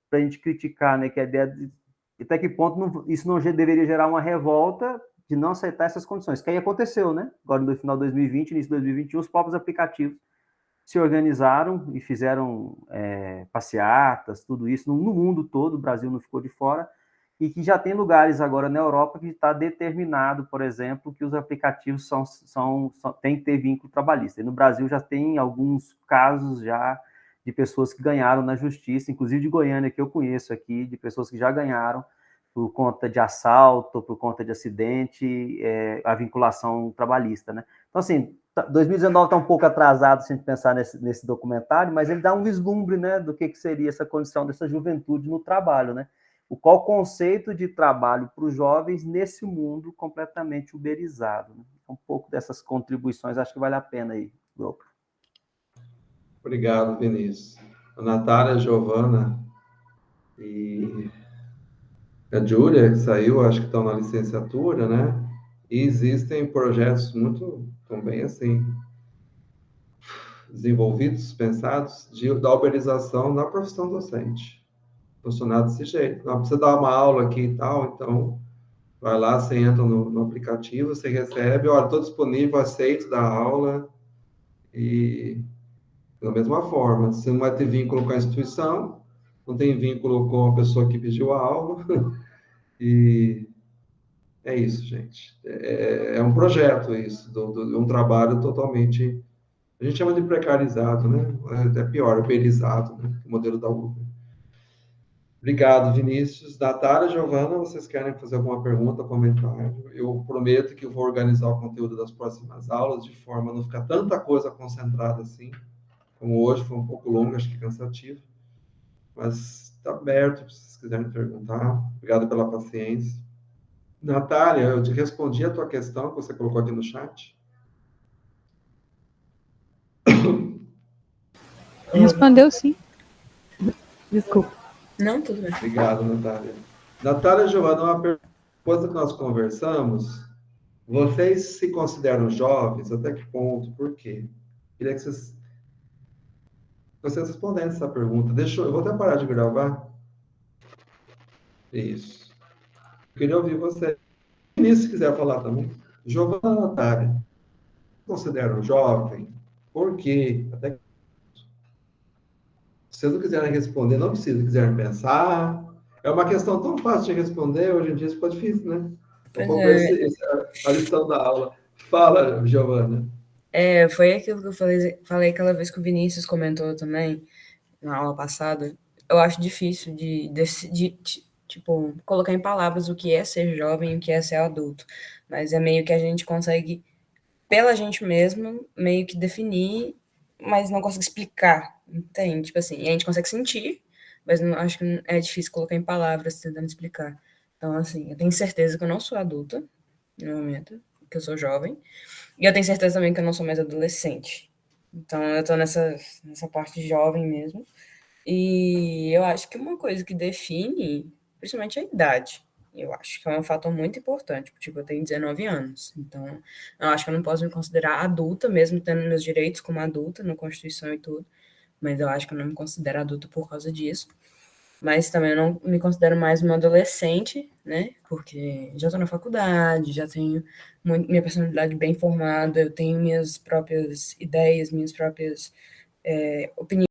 para a gente criticar, né? Que a ideia de até que ponto isso não deveria gerar uma revolta de não aceitar essas condições. Que aí aconteceu, né? Agora no final de 2020, início de 2021, os próprios aplicativos se organizaram e fizeram passeatas, tudo isso, no mundo todo, o Brasil não ficou de fora, e que já tem lugares agora na Europa que está determinado, por exemplo, que os aplicativos têm que ter vínculo trabalhista. E no Brasil já tem alguns casos já de pessoas que ganharam na justiça, inclusive de Goiânia, que eu conheço aqui, de pessoas que já ganharam por conta de assalto, por conta de acidente, a vinculação trabalhista, né? Então, assim, 2019 está um pouco atrasado se a gente pensar nesse documentário, mas ele dá um vislumbre, né, do que seria essa condição dessa juventude no trabalho, né? Qual o conceito de trabalho para os jovens nesse mundo completamente uberizado, né? Um pouco dessas contribuições, acho que vale a pena aí, grupo. Obrigado, Vinícius. A Natália, a Giovana e a Júlia, que saiu, acho que estão na licenciatura, né? E existem projetos muito também assim desenvolvidos, pensados, da uberização na profissão docente. Funcionar desse jeito. Não precisa dar uma aula aqui e tal, então vai lá, você entra no aplicativo, você recebe, olha, estou disponível, aceito dar aula, e da mesma forma, você não vai ter vínculo com a instituição, não tem vínculo com a pessoa que pediu a aula, e é isso, gente. É um projeto isso, de um trabalho totalmente, a gente chama de precarizado, né? É pior, uberizado, né? O modelo da Uber. Obrigado, Vinícius. Natália, Giovana, vocês querem fazer alguma pergunta, comentário? Eu prometo que eu vou organizar o conteúdo das próximas aulas de forma a não ficar tanta coisa concentrada assim, como hoje, foi um pouco longo, acho que cansativo. Mas está aberto, se vocês quiserem perguntar. Obrigado pela paciência. Natália, eu te respondi a tua questão que você colocou aqui no chat. Respondeu sim. Desculpa. Não, tudo bem. Obrigado, Natália. Natália e Giovana, uma coisa que nós conversamos, vocês se consideram jovens? Até que ponto? Por quê? Queria que vocês respondessem essa pergunta. Eu vou até parar de gravar. Isso. Eu queria ouvir você. Se quiser falar também. Giovana, Natália, consideram jovem? Por quê? Até que... Se vocês não quiserem responder, não precisa. Se quiserem pensar. É uma questão tão fácil de responder. Hoje em dia isso ficou difícil, né? Pois Vou ver a lição da aula. Fala, Giovana. Foi aquilo que eu falei aquela vez que o Vinícius comentou também, na aula passada. Eu acho difícil de tipo, colocar em palavras o que é ser jovem e o que é ser adulto. Mas é meio que a gente consegue, pela gente mesmo, meio que definir, mas não consegue explicar, entende? Tipo assim, a gente consegue sentir, mas não, acho que é difícil colocar em palavras tentando explicar. Então, assim, eu tenho certeza que eu não sou adulta, no momento, que eu sou jovem, e eu tenho certeza também que eu não sou mais adolescente. Então, eu tô nessa parte jovem mesmo. E eu acho que uma coisa que define, principalmente a idade, eu acho que é um fator muito importante. Tipo, eu tenho 19 anos, então eu acho que eu não posso me considerar adulta, mesmo tendo meus direitos como adulta, na Constituição e tudo, mas eu acho que eu não me considero adulta por causa disso. Mas também eu não me considero mais uma adolescente, né? Porque já estou na faculdade, já tenho minha personalidade bem formada, eu tenho minhas próprias ideias, minhas próprias opiniões.